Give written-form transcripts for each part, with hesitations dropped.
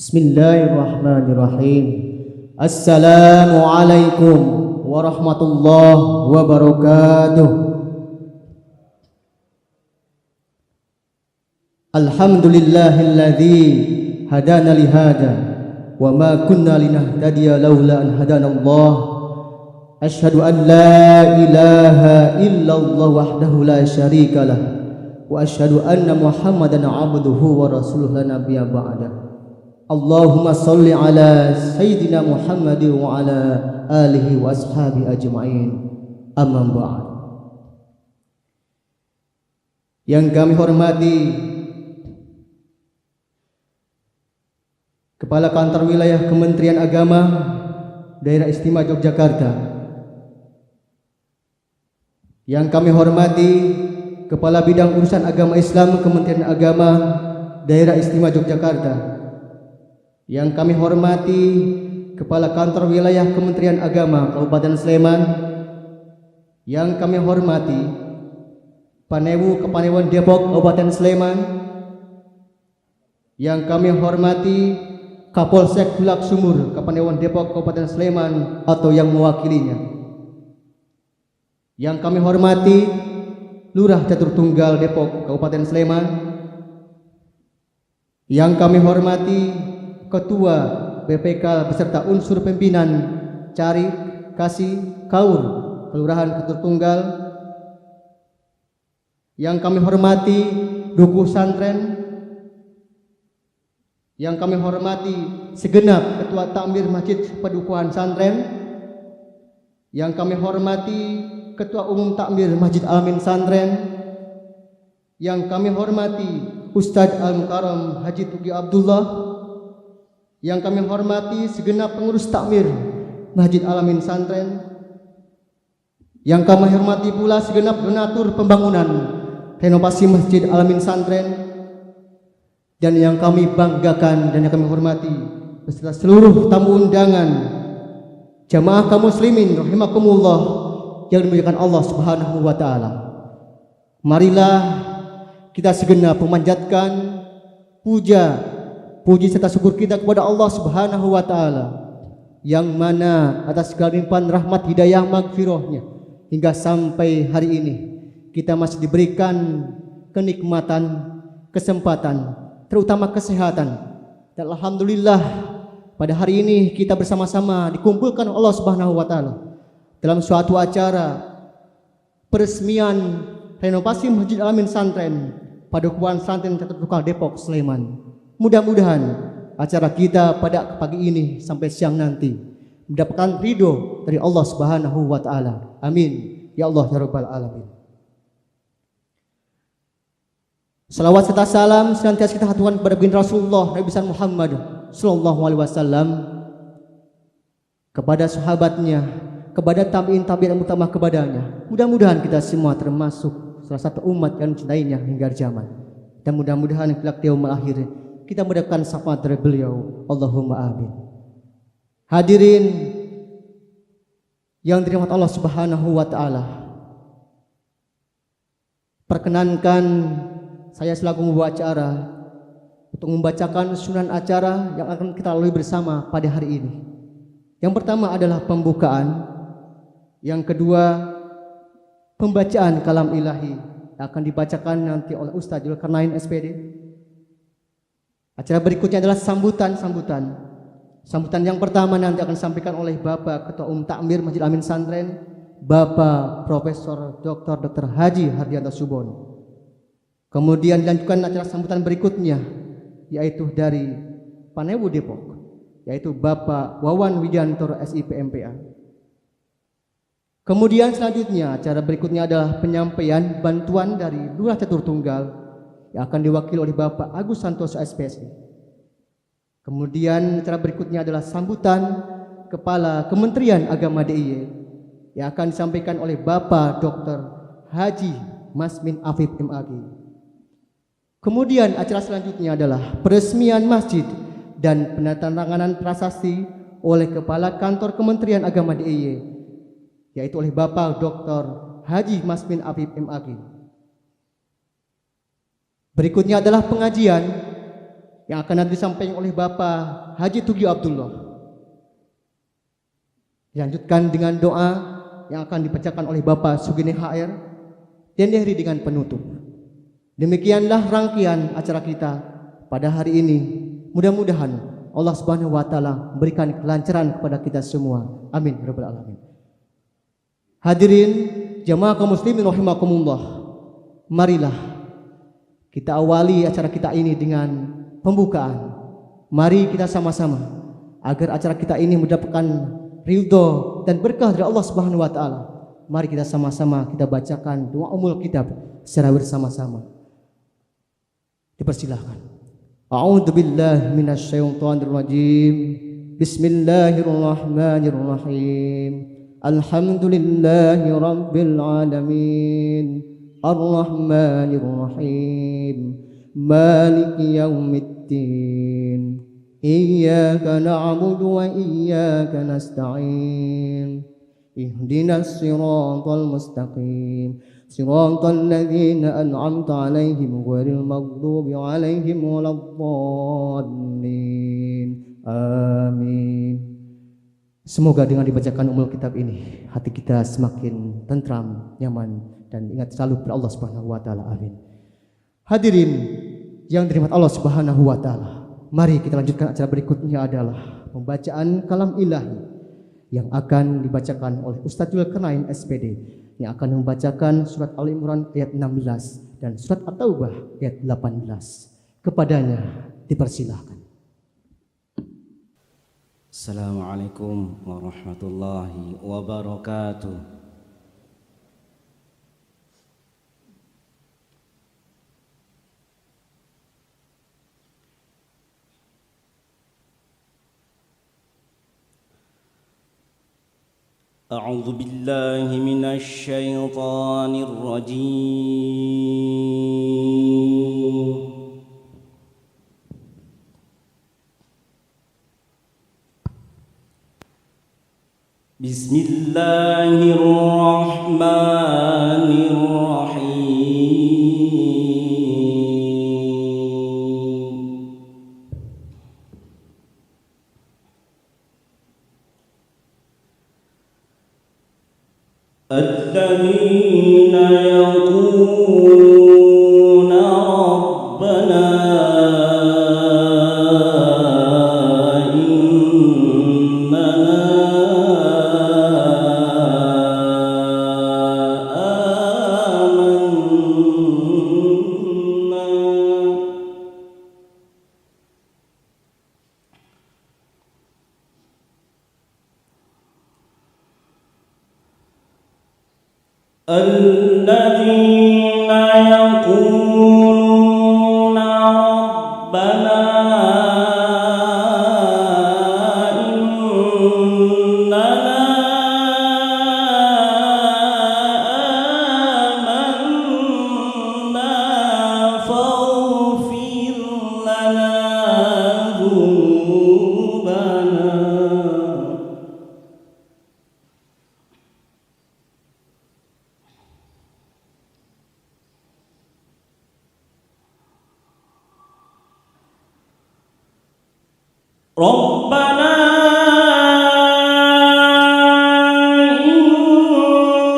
Bismillahirrahmanirrahim. Assalamualaikum warahmatullahi wabarakatuh. Alhamdulillahilladzi hadana lihada wa ma kunna linahtadiya laula an hadanallah. Asyhadu an la ilaha illallah wahdahu la syarikalah wa asyhadu anna Muhammadan abduhu wa rasuluhu la nabiyya ba'da. Allahumma salli ala Sayyidina Muhammad wa ala alihi wa ashabi ajma'in. Amma ba'd. Yang kami hormati Kepala Kantor Wilayah Kementerian Agama Daerah Istimewa Yogyakarta. Yang kami hormati Kepala Bidang Urusan Agama Islam Kementerian Agama Daerah Istimewa Yogyakarta. Yang kami hormati Kepala Kantor Wilayah Kementerian Agama Kabupaten Sleman. Yang kami hormati Panewu Kepanewan Depok Kabupaten Sleman. Yang kami hormati Kapolsek Bulak Sumur Kepanewan Depok Kabupaten Sleman atau yang mewakilinya. Yang kami hormati Lurah Catur Tunggal Depok Kabupaten Sleman. Yang kami hormati Ketua BPK beserta unsur pimpinan Cari, Kasih, Kaur Kelurahan Catur Tunggal. Yang kami hormati Dukuh Santren. Yang kami hormati segenap Ketua Takmir Masjid Padukuhan Santren. Yang kami hormati Ketua Umum Takmir Masjid Al-Amin Santren. Yang kami hormati Ustadz Al-Mukarram Haji Tugi Abdullah. Yang kami hormati segenap pengurus takmir Masjid Al-Amin Santren. Yang kami hormati pula segenap donatur pembangunan renovasi Masjid Al-Amin Santren. Dan yang kami banggakan dan yang kami hormati beserta seluruh tamu undangan jamaah kaum muslimin rahimakumullah yang dimuliakan Allah Subhanahu wa taala. Marilah kita segenap memanjatkan puji serta syukur kita kepada Allah Subhanahu wa taala yang mana atas segala limpahan rahmat hidayah magfirahnya hingga sampai hari ini kita masih diberikan kenikmatan, kesempatan, terutama kesehatan. Dan alhamdulillah pada hari ini kita bersama-sama dikumpulkan Allah Subhanahu wa taala dalam suatu acara peresmian renovasi Masjid Al-Amin Santren Padukuhan Santren Catur Tunggal Depok Sleman. Mudah-mudahan acara kita pada pagi ini sampai siang nanti mendapatkan ridho dari Allah Subhanahu wa taala. Amin. Ya Allah ya Rabbal alamin. Salawat serta salam senantiasa kita haturkan kepada baginda Rasulullah Nabi Muhammad sallallahu alaihi wasallam, kepada sahabatnya, kepada tabi'in yang utama kepadanya. Mudah-mudahan kita semua termasuk salah satu umat yang mencintainya hingga zaman. Dan mudah-mudahan kelak di yaumul akhir kita mendapatkan syafaat dari beliau. Allahumma amin. Hadirin yang dirahmati Allah Subhanahu wa taala, perkenankan saya selaku pembawa acara untuk membacakan susunan acara yang akan kita lalui bersama pada hari ini. Yang pertama adalah pembukaan, yang kedua pembacaan kalam ilahi yang akan dibacakan nanti oleh Ustaz Zulkarnain SPD. Acara berikutnya adalah sambutan. Sambutan yang pertama nanti akan disampaikan oleh Bapak Ketua Umum Takmir Masjid Amin Santren, Bapak Profesor Dr. Haji Hardianto Subon. Kemudian dilanjutkan acara sambutan berikutnya, yaitu dari Panewu Depok, yaitu Bapak Wawan Widiantoro SIP MPA. Kemudian selanjutnya acara berikutnya adalah penyampaian bantuan dari Lurah Catur Tunggal yang akan diwakili oleh Bapak Agus Santoso SPSI. Kemudian acara berikutnya adalah sambutan Kepala Kementerian Agama DIY yang akan disampaikan oleh Bapak Dr. Haji Masmin Afif MAG. Kemudian acara selanjutnya adalah peresmian masjid dan penandatanganan prasasti oleh Kepala Kantor Kementerian Agama DIY, yaitu oleh Bapak Dr. Haji Masmin Afif MAG. Berikutnya adalah pengajian yang akan nanti disampaikan oleh Bapak Haji Tugi Abdullah. Dilanjutkan dengan doa yang akan dibacakan oleh Bapak Sugini HR dan diakhiri dengan penutup. Demikianlah rangkaian acara kita pada hari ini. Mudah-mudahan Allah Subhanahu wa taala memberikan kelancaran kepada kita semua. Amin ya rabbal alamin. Hadirin jamaah kaum muslimin rahimakumullah. Marilah kita awali acara kita ini dengan pembukaan. Mari kita sama-sama agar acara kita ini mendapatkan ridho dan berkah dari Allah Subhanahu wa taala. Mari kita sama-sama kita bacakan doa umul kitab secara bersama-sama. Dipersilahkan. A'udzu billahi minasyaitonir rajim. Bismillahirrahmanirrahim. Alhamdulillahi rabbil alamin. Ar-Rahmanir Rahim. Maliki yaumiddin. Iyyaka na'budu wa iyyaka nasta'in. Ihdinas siratal mustaqim. Siratal ladzina an'amta 'alaihim ghairil maghdubi 'alaihim waladdallin. Amin. Semoga dengan dibacakan umul kitab ini hati kita semakin tentram, nyaman, dan ingat selalu kepada Allah Subhanahu wa taala. Amin. Hadirin yang dirahmati Allah Subhanahu wa taala, mari kita lanjutkan acara berikutnya adalah pembacaan kalam ilahi yang akan dibacakan oleh Ustaz Zulkarnain SPD yang akan membacakan surat Al-Imran ayat 16 dan surat At-Taubah ayat 18. Kepadanya dipersilahkan. Assalamualaikum warahmatullahi wabarakatuh. أعوذ بالله من الشيطان الرجيم. بسم الله الرحمن الرحيم. الذين يقولون ربنا الذين يقولون ربنا إننا آمنا فاغفر لنا ذنوبنا. ربنا ربنا إننا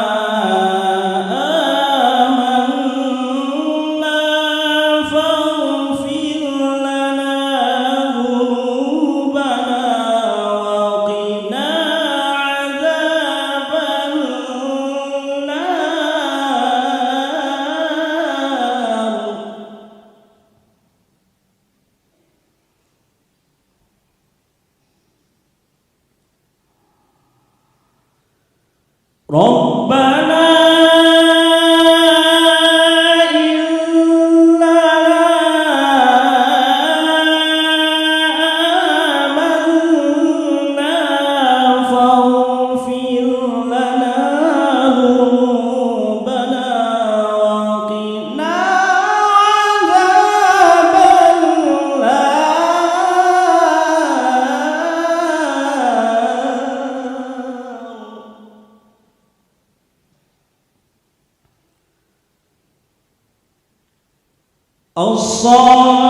آمنا فاغفر لنا ذنوبنا وقنا عذاب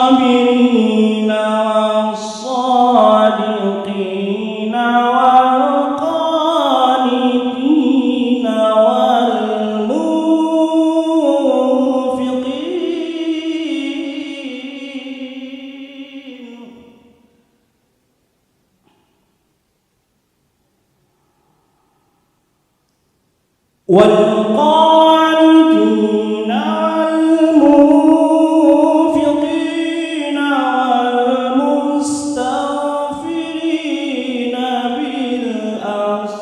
الصابرين والصادقين والقانتين والمنفقين والقانتين والمنفقين والمستغفرين بالأسحار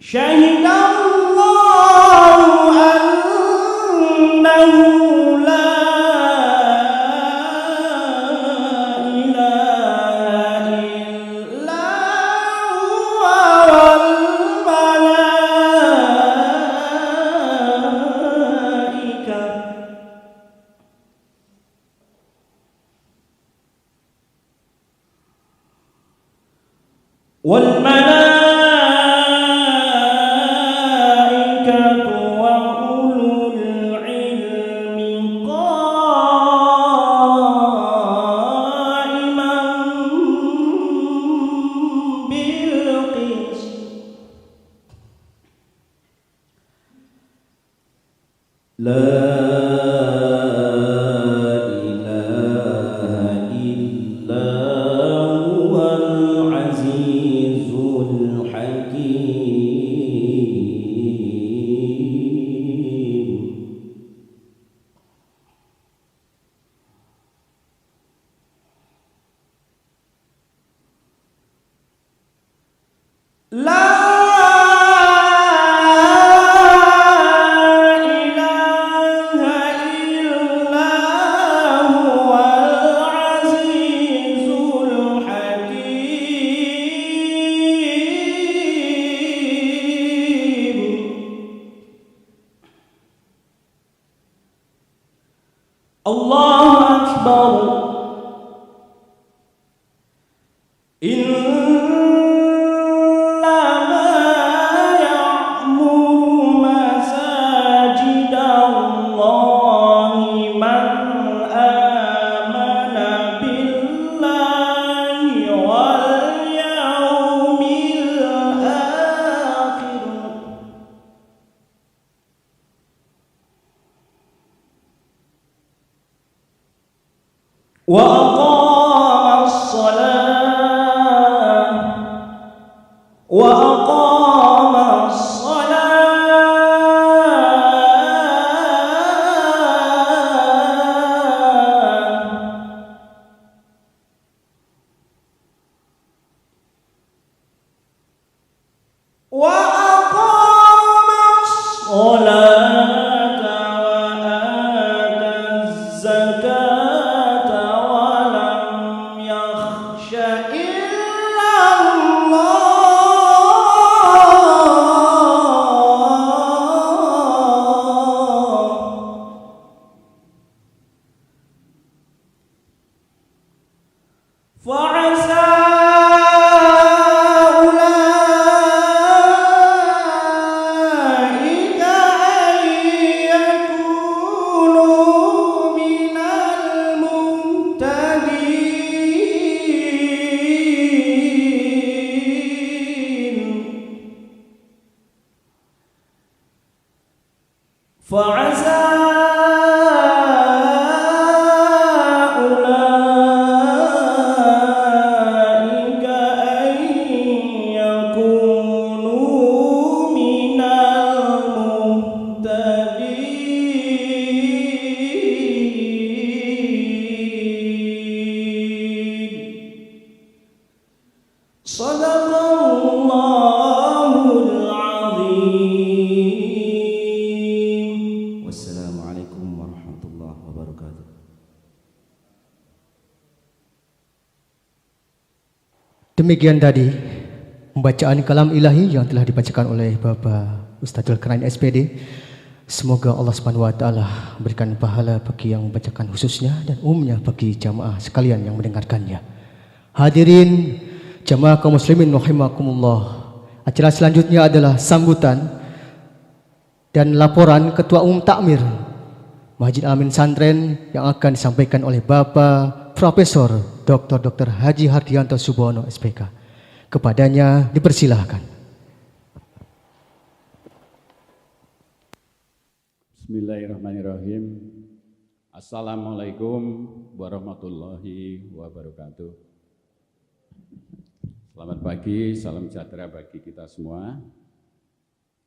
شهد الله أنه لا إله إلا هو والملائكة وأولو العلم قائما بالقسط لا إله إلا هو العزيز الحكيم لا إله إلا هو العزيز الحكيم الله أكبر إنما يعمر مساجد الله من آمن بالله واليوم الآخر وأقام الصلاة وأقام الصلاة وأقام الصلاة وآتى الزكاة فعسى أولئك أن يكونوا من المهتدين فعسى أولئك أن يكونوا من المهتدين صدق الله العظيم. Wassalamualaikum warahmatullahi wabarakatuh. Demikian tadi pembacaan kalam ilahi yang telah dibacakan oleh Bapak Ustadzul Karain SPD. Semoga Allah Subhanahu wa taala berikan pahala bagi yang membacakan khususnya dan umumnya bagi jamaah sekalian yang mendengarkannya. Hadirin jamaah kaum muslimin rahimakumullah. Acara selanjutnya adalah sambutan dan laporan Ketua Umum Takmir Masjid Al-Amin Santren yang akan disampaikan oleh Bapak Profesor Dr. Haji Hardianto Subono SPK. Kepadanya dipersilahkan. Bismillahirrahmanirrahim. Assalamualaikum warahmatullahi wabarakatuh. Selamat pagi, salam sejahtera bagi kita semua.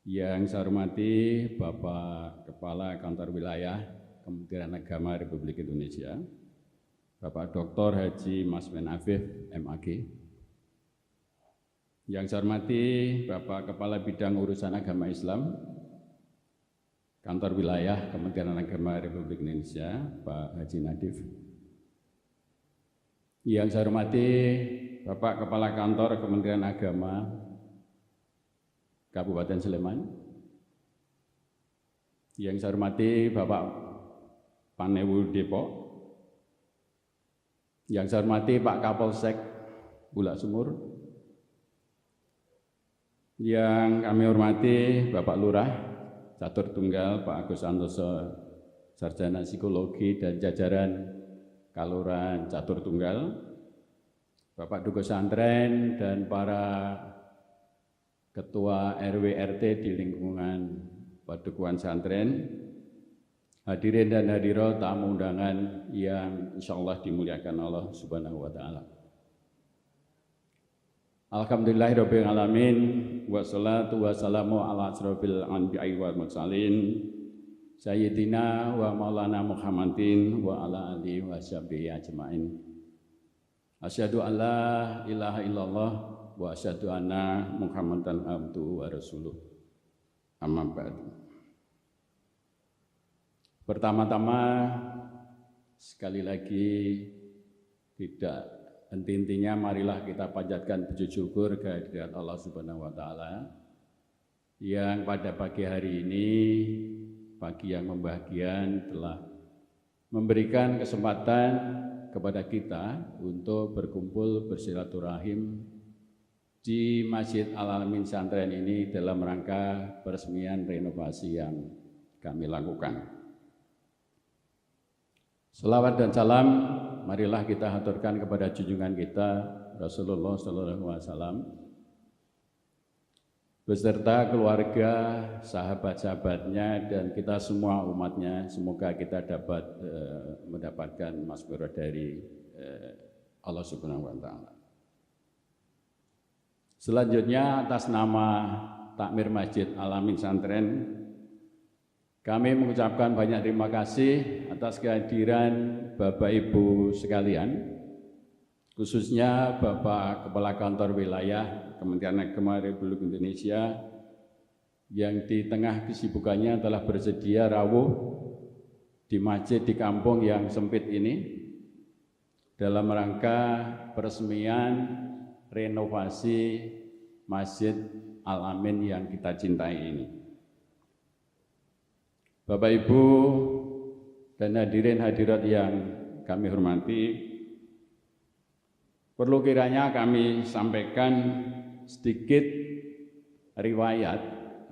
Yang saya hormati Bapak Kepala Kantor Wilayah Kementerian Agama Republik Indonesia, Bapak Dr. Haji Masmen Afif MAG. Yang saya hormati Bapak Kepala Bidang Urusan Agama Islam Kantor Wilayah Kementerian Agama Republik Indonesia, Pak Haji Nadif. Yang saya hormati Bapak Kepala Kantor Kementerian Agama Kabupaten Sleman. Yang saya hormati Bapak Panewu Depok. Yang saya hormati Pak Kapolsek Bulak Sumur. Yang kami hormati Bapak Lurah Catur Tunggal, Pak Agus Santoso, Sarjana Psikologi dan jajaran Kalurahan Catur Tunggal, Bapak Duko Santren dan para Ketua RW RT di lingkungan Padukuhan Santren, hadirin dan hadirat tamu undangan yang insyaallah dimuliakan Allah Subhanahu wa taala. Alhamdulillahirabbil alamin wassalatu wassalamu ala asrofil anbiya'i wal mursalin sayyidina wa maulana Muhammadin wa ala alihi wa sahbihi ajmain. Asyhadu an la ilaha illallah wa asyhadu anna Muhammadan abduhu wa rasuluh. Amma ba'd. Pertama-tama sekali lagi tidak henti-hentinya marilah kita panjatkan puji syukur kehadirat Allah Subhanahu wa taala yang pada pagi hari ini, pagi yang membahagiakan, telah memberikan kesempatan kepada kita untuk berkumpul bersilaturahim di Masjid Al-Amin Santren ini dalam rangka peresmian renovasi yang kami lakukan. Selawat dan salam marilah kita haturkan kepada junjungan kita Rasulullah SAW beserta keluarga, sahabat-sahabatnya dan kita semua umatnya. Semoga kita dapat mendapatkan maghfirah dari Allah Subhanahu wa taala. Selanjutnya atas nama Takmir Masjid Al-Amin Santren, kami mengucapkan banyak terima kasih atas kehadiran Bapak Ibu sekalian, khususnya Bapak Kepala Kantor Wilayah Kementerian Agama Republik Indonesia yang di tengah kesibukannya telah bersedia rawuh di masjid di kampung yang sempit ini dalam rangka peresmian renovasi Masjid Al-Amin yang kita cintai ini. Bapak Ibu dan hadirin hadirat yang kami hormati, perlu kiranya kami sampaikan sedikit riwayat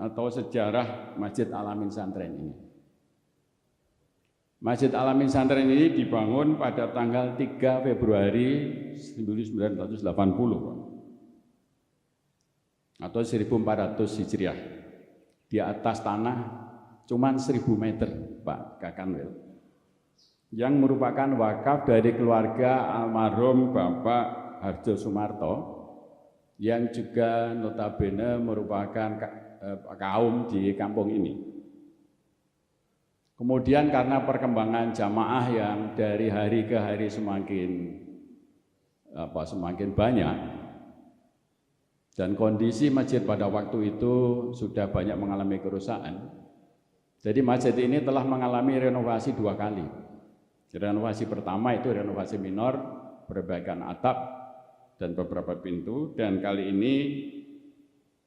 atau sejarah Masjid Al-Amin Santren ini. Masjid Al-Amin Santren ini dibangun pada tanggal 3 Februari 1980 atau 1400 Hijriah. Di atas tanah cuman 1000 meter, Pak Kakanwil, yang merupakan wakaf dari keluarga almarhum Bapak Harjo Sumarto, yang juga notabene merupakan kaum di kampung ini. Kemudian karena perkembangan jamaah yang dari hari ke hari semakin banyak, dan kondisi masjid pada waktu itu sudah banyak mengalami kerusakan, jadi masjid ini telah mengalami renovasi 2 kali. Renovasi pertama itu renovasi minor, perbaikan atap dan beberapa pintu, dan kali ini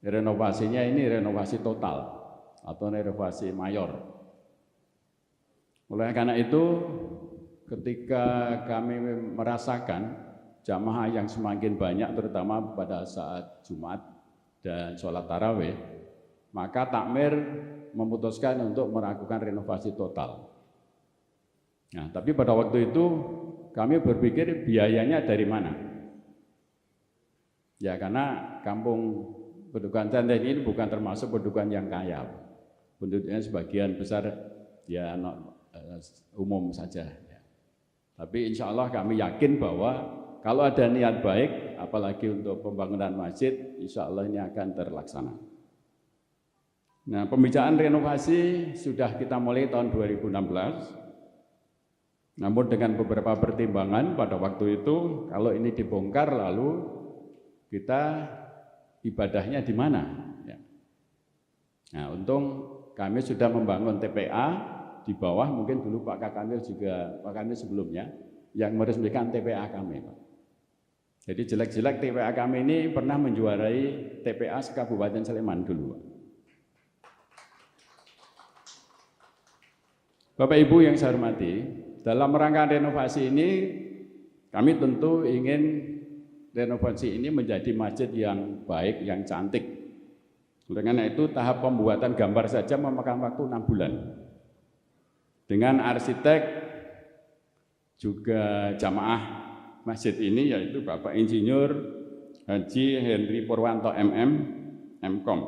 renovasinya ini renovasi total atau renovasi mayor. Oleh karena itu, ketika kami merasakan jamaah yang semakin banyak, terutama pada saat Jumat dan sholat tarawih, maka takmir memutuskan untuk melakukan renovasi total. Nah, tapi pada waktu itu kami berpikir biayanya dari mana? Ya, karena kampung Pedukuhan Santren ini bukan termasuk pedukuhan yang kaya. Penduduknya sebagian besar ya umum saja. Ya. Tapi insya Allah kami yakin bahwa kalau ada niat baik, apalagi untuk pembangunan masjid, insya Allah ini akan terlaksana. Nah, pembicaraan renovasi sudah kita mulai tahun 2016. Namun dengan beberapa pertimbangan pada waktu itu, kalau ini dibongkar lalu kita ibadahnya di mana? Ya. Nah, untung kami sudah membangun TPA di bawah, mungkin dulu Pak Kakanwil juga, Pak Kakanwil sebelumnya, yang meresmikan TPA kami, Pak. Jadi jelek-jelek TPA kami ini pernah menjuarai TPA se-Kabupaten Sleman dulu, Pak. Bapak Ibu yang saya hormati, dalam rangka renovasi ini kami tentu ingin renovasi ini menjadi masjid yang baik, yang cantik. Oleh karena itu tahap pembuatan gambar saja memakan waktu 6 bulan. Dengan arsitek juga jamaah masjid ini yaitu Bapak Insinyur Haji Henry Purwanto MM, MKOM,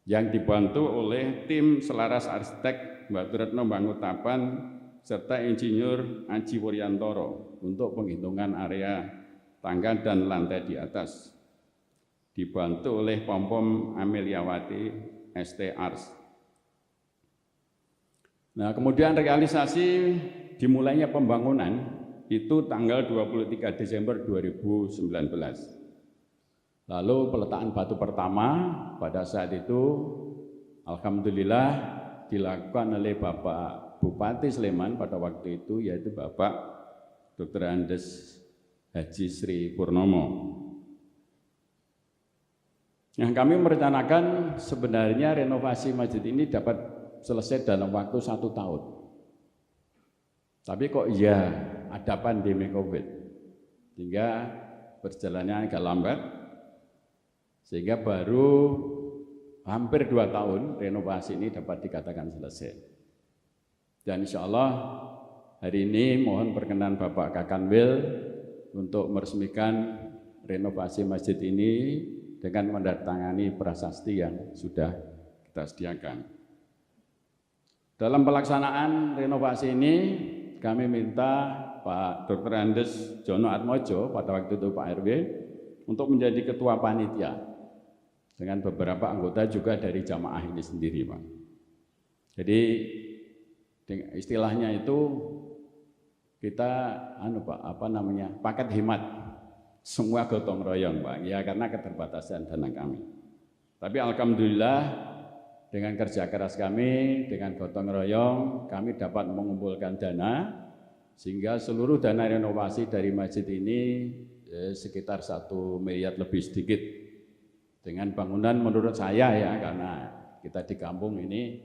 yang dibantu oleh tim selaras arsitek Mbak Retno Bangutapan serta Insinyur Aji Wuryantoro untuk penghitungan area tangga dan lantai di atas, dibantu oleh Pom-Pom Ameliawati ST Ars. Nah, kemudian realisasi dimulainya pembangunan itu tanggal 23 Desember 2019. Lalu peletakan batu pertama pada saat itu alhamdulillah dilakukan oleh Bapak Bupati Sleman pada waktu itu, yaitu Bapak Dr. Andes Haji Sri Purnomo. Nah, kami merencanakan sebenarnya renovasi masjid ini dapat selesai dalam waktu 1 tahun. Tapi kok ya ada pandemi COVID, sehingga berjalannya agak lambat, sehingga baru hampir 2 tahun renovasi ini dapat dikatakan selesai. Dan insya Allah hari ini mohon perkenan Bapak Kakanwil untuk meresmikan renovasi masjid ini dengan menandatangani prasasti yang sudah kita sediakan. Dalam pelaksanaan renovasi ini kami minta Pak Dr. Andes Jono Atmojo, pada waktu itu Pak RW, untuk menjadi ketua panitia dengan beberapa anggota juga dari jamaah ini sendiri, Pak. Jadi istilahnya itu kita paket hemat, semua gotong royong, Pak, ya, karena keterbatasan dana kami. Tapi alhamdulillah dengan kerja keras kami, dengan gotong royong, kami dapat mengumpulkan dana sehingga seluruh dana renovasi dari masjid ini sekitar 1 miliar lebih sedikit. Dengan bangunan menurut saya ya, karena kita di kampung ini,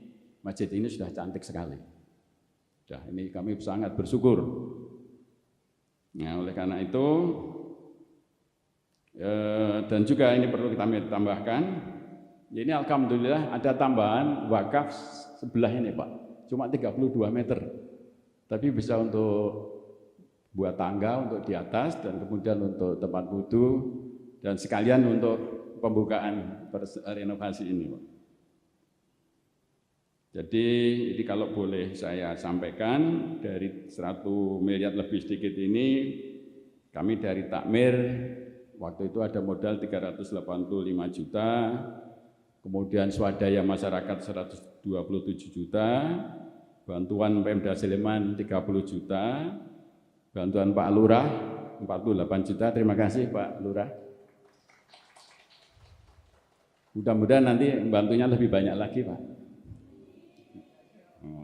masjid ini sudah cantik sekali. Ini kami sangat bersyukur. Nah, oleh karena itu Dan juga ini perlu kita tambahkan, ini alhamdulillah ada tambahan wakaf sebelah ini Pak, cuma 32 meter, tapi bisa untuk buat tangga untuk di atas dan kemudian untuk tempat wudhu dan sekalian untuk pembukaan renovasi ini Pak. Jadi ini kalau boleh saya sampaikan, dari 100 miliar lebih sedikit ini, kami dari Takmir waktu itu ada modal 385 juta, kemudian swadaya masyarakat 127 juta, bantuan Pemda Sleman 30 juta, bantuan Pak Lurah 48 juta. Terima kasih Pak Lurah. Mudah-mudahan nanti bantunya lebih banyak lagi Pak.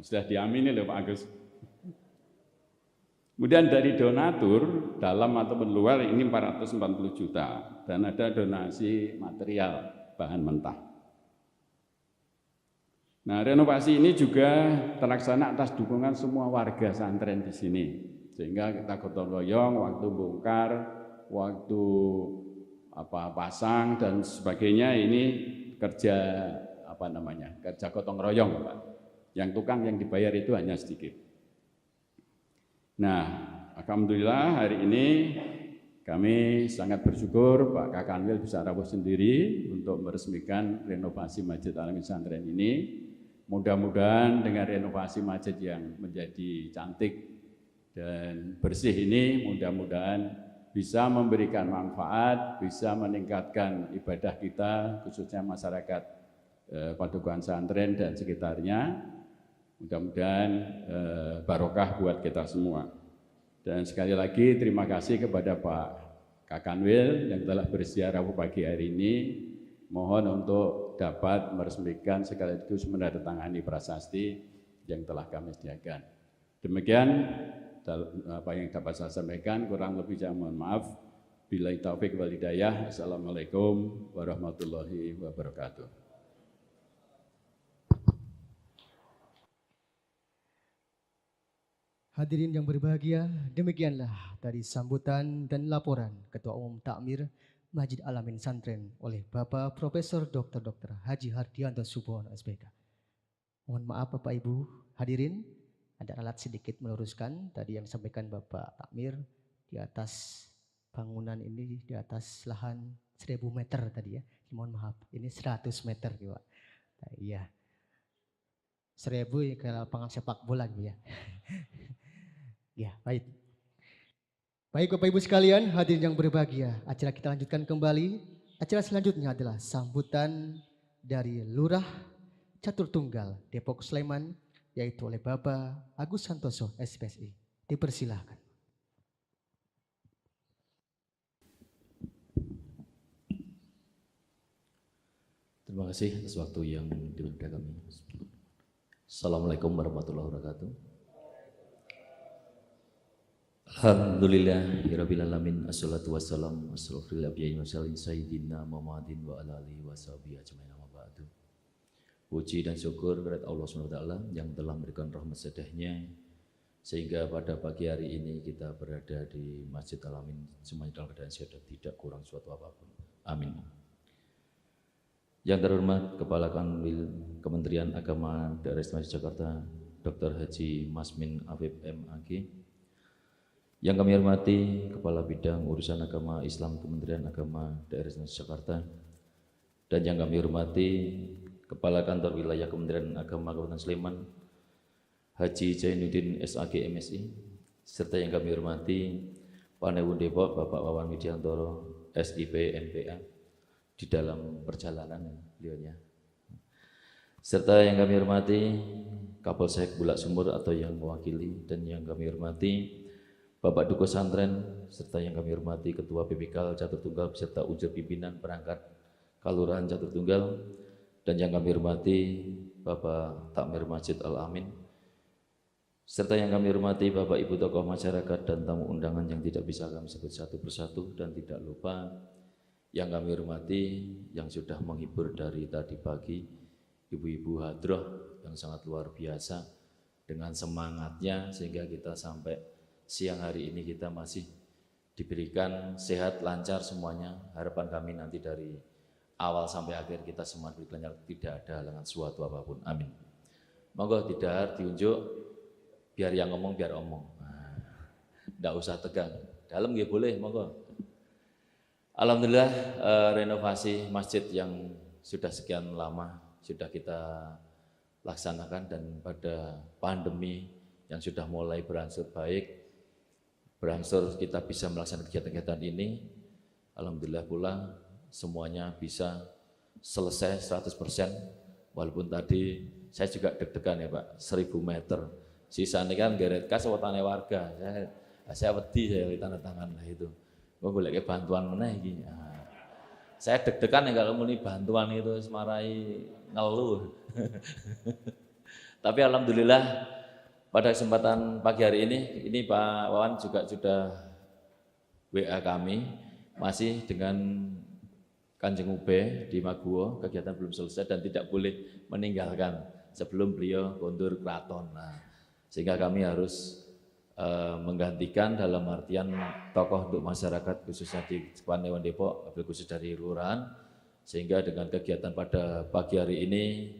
Sudah diamini loh Pak Agus. Kemudian dari donatur dalam ataupun luar ini 440 juta dan ada donasi material bahan mentah. Nah, renovasi ini juga terlaksana atas dukungan semua warga santren di sini. Sehingga kita gotong royong waktu bongkar, waktu pasang dan sebagainya, ini kerja kerja gotong royong Pak. Yang tukang yang dibayar itu hanya sedikit. Nah, alhamdulillah hari ini kami sangat bersyukur Pak Kakanwil bisa rawuh sendiri untuk meresmikan renovasi Masjid Al-Amin Santren ini. Mudah-mudahan dengan renovasi masjid yang menjadi cantik dan bersih ini, mudah-mudahan bisa memberikan manfaat, bisa meningkatkan ibadah kita, khususnya masyarakat Padukuhan Santren dan sekitarnya. Mudah-mudahan barokah buat kita semua. Dan sekali lagi terima kasih kepada Pak Kakanwil yang telah berziarah pagi hari ini. Mohon untuk dapat meresmikan sekaligus menandatangani prasasti yang telah kami sediakan. Demikian apa yang dapat saya sampaikan, kurang lebih saya mohon maaf. Billahi taufik wal hidayah. Assalamualaikum warahmatullahi wabarakatuh. Hadirin yang berbahagia, demikianlah tadi sambutan dan laporan Ketua Umum Takmir Masjid Al-Amin Santren oleh Bapak Profesor Dr. Haji Hardianto Subono SPK. Mohon maaf Bapak Ibu hadirin, ada alat sedikit meluruskan tadi yang disampaikan Bapak Takmir di atas bangunan ini, di atas lahan 1000 meter tadi ya. Mohon maaf, ini 100 meter Pak. Nah, iya. 1000 ke lapangan sepak bola gitu ya. Ya, baik. Baik Bapak Ibu sekalian, hadirin yang berbahagia, acara kita lanjutkan kembali. Acara selanjutnya adalah sambutan dari Lurah Catur Tunggal Depok Sleman, yaitu oleh Bapak Agus Santoso SPSI. Dipersilahkan. Terima kasih atas waktu yang diberikan kami. Assalamualaikum warahmatullahi wabarakatuh. Alhamdulillahirabbil alamin, assalatu wassalamu ala sayyidina Muhammadin wa ala alihi washabihi ajmain, amma ba'du. Puji dan syukur kepada Allah SWT yang telah memberikan rahmat sedahnya sehingga pada pagi hari ini kita berada di Masjid Al-Amin semuanya dalam keadaan sehat dan tidak kurang suatu apapun. Amin. Yang terhormat Kepala Kanwil Kementerian Agama Daerah Istimewa Jakarta Dr. Haji Masmin Afif MAG. Yang kami hormati Kepala Bidang Urusan Agama Islam Kementerian Agama Daerah Istimewa Jakarta, dan yang kami hormati Kepala Kantor Wilayah Kementerian Agama Kabupaten Sleman Haji Zainuddin SAG MSI, serta yang kami hormati Panewun Depok Bapak Wawan Widiantoro SIP MPA di dalam perjalanan beliaunya, serta yang kami hormati Kapolsek Bulak Sumur atau yang mewakili, dan yang kami hormati Bapak Duko Santren, serta yang kami hormati Ketua PPK Catur Tunggal beserta unsur pimpinan perangkat Kelurahan Catur Tunggal, dan yang kami hormati Bapak Takmir Masjid Al-Amin, serta yang kami hormati Bapak Ibu tokoh masyarakat dan tamu undangan yang tidak bisa kami sebut satu persatu, dan tidak lupa yang kami hormati yang sudah menghibur dari tadi pagi, Ibu-ibu hadroh yang sangat luar biasa dengan semangatnya sehingga kita sampai siang hari ini kita masih diberikan sehat, lancar semuanya. Harapan kami nanti dari awal sampai akhir kita semua diberikan tidak ada halangan suatu apapun. Amin. Monggo tidak diunjuk, biar yang ngomong biar omong. Nggak usah tegang. Dalam ya boleh, monggo. Alhamdulillah renovasi masjid yang sudah sekian lama sudah kita laksanakan, dan pada pandemi yang sudah mulai berangsur baik, berangsur kita bisa melaksanakan kegiatan-kegiatan ini. Alhamdulillah pula semuanya bisa selesai 100%, walaupun tadi saya juga deg-degan ya Pak, 1000 meter. Sisanya kan geret kas wetane warga. Saya wedi saya tanda tangan lah itu. Gua boleh ke bantuan mana iki. Saya deg-degan ya kalau muni bantuan itu semarai ngeluh. Tapi alhamdulillah pada kesempatan pagi hari ini Pak Wawan juga sudah WA kami, masih dengan Kanjeng Ube di Maguwo, kegiatan belum selesai dan tidak boleh meninggalkan sebelum beliau kondur keraton. Nah, sehingga kami harus menggantikan dalam artian tokoh untuk masyarakat khususnya di Panewan Depok, khusus dari Kelurahan, sehingga dengan kegiatan pada pagi hari ini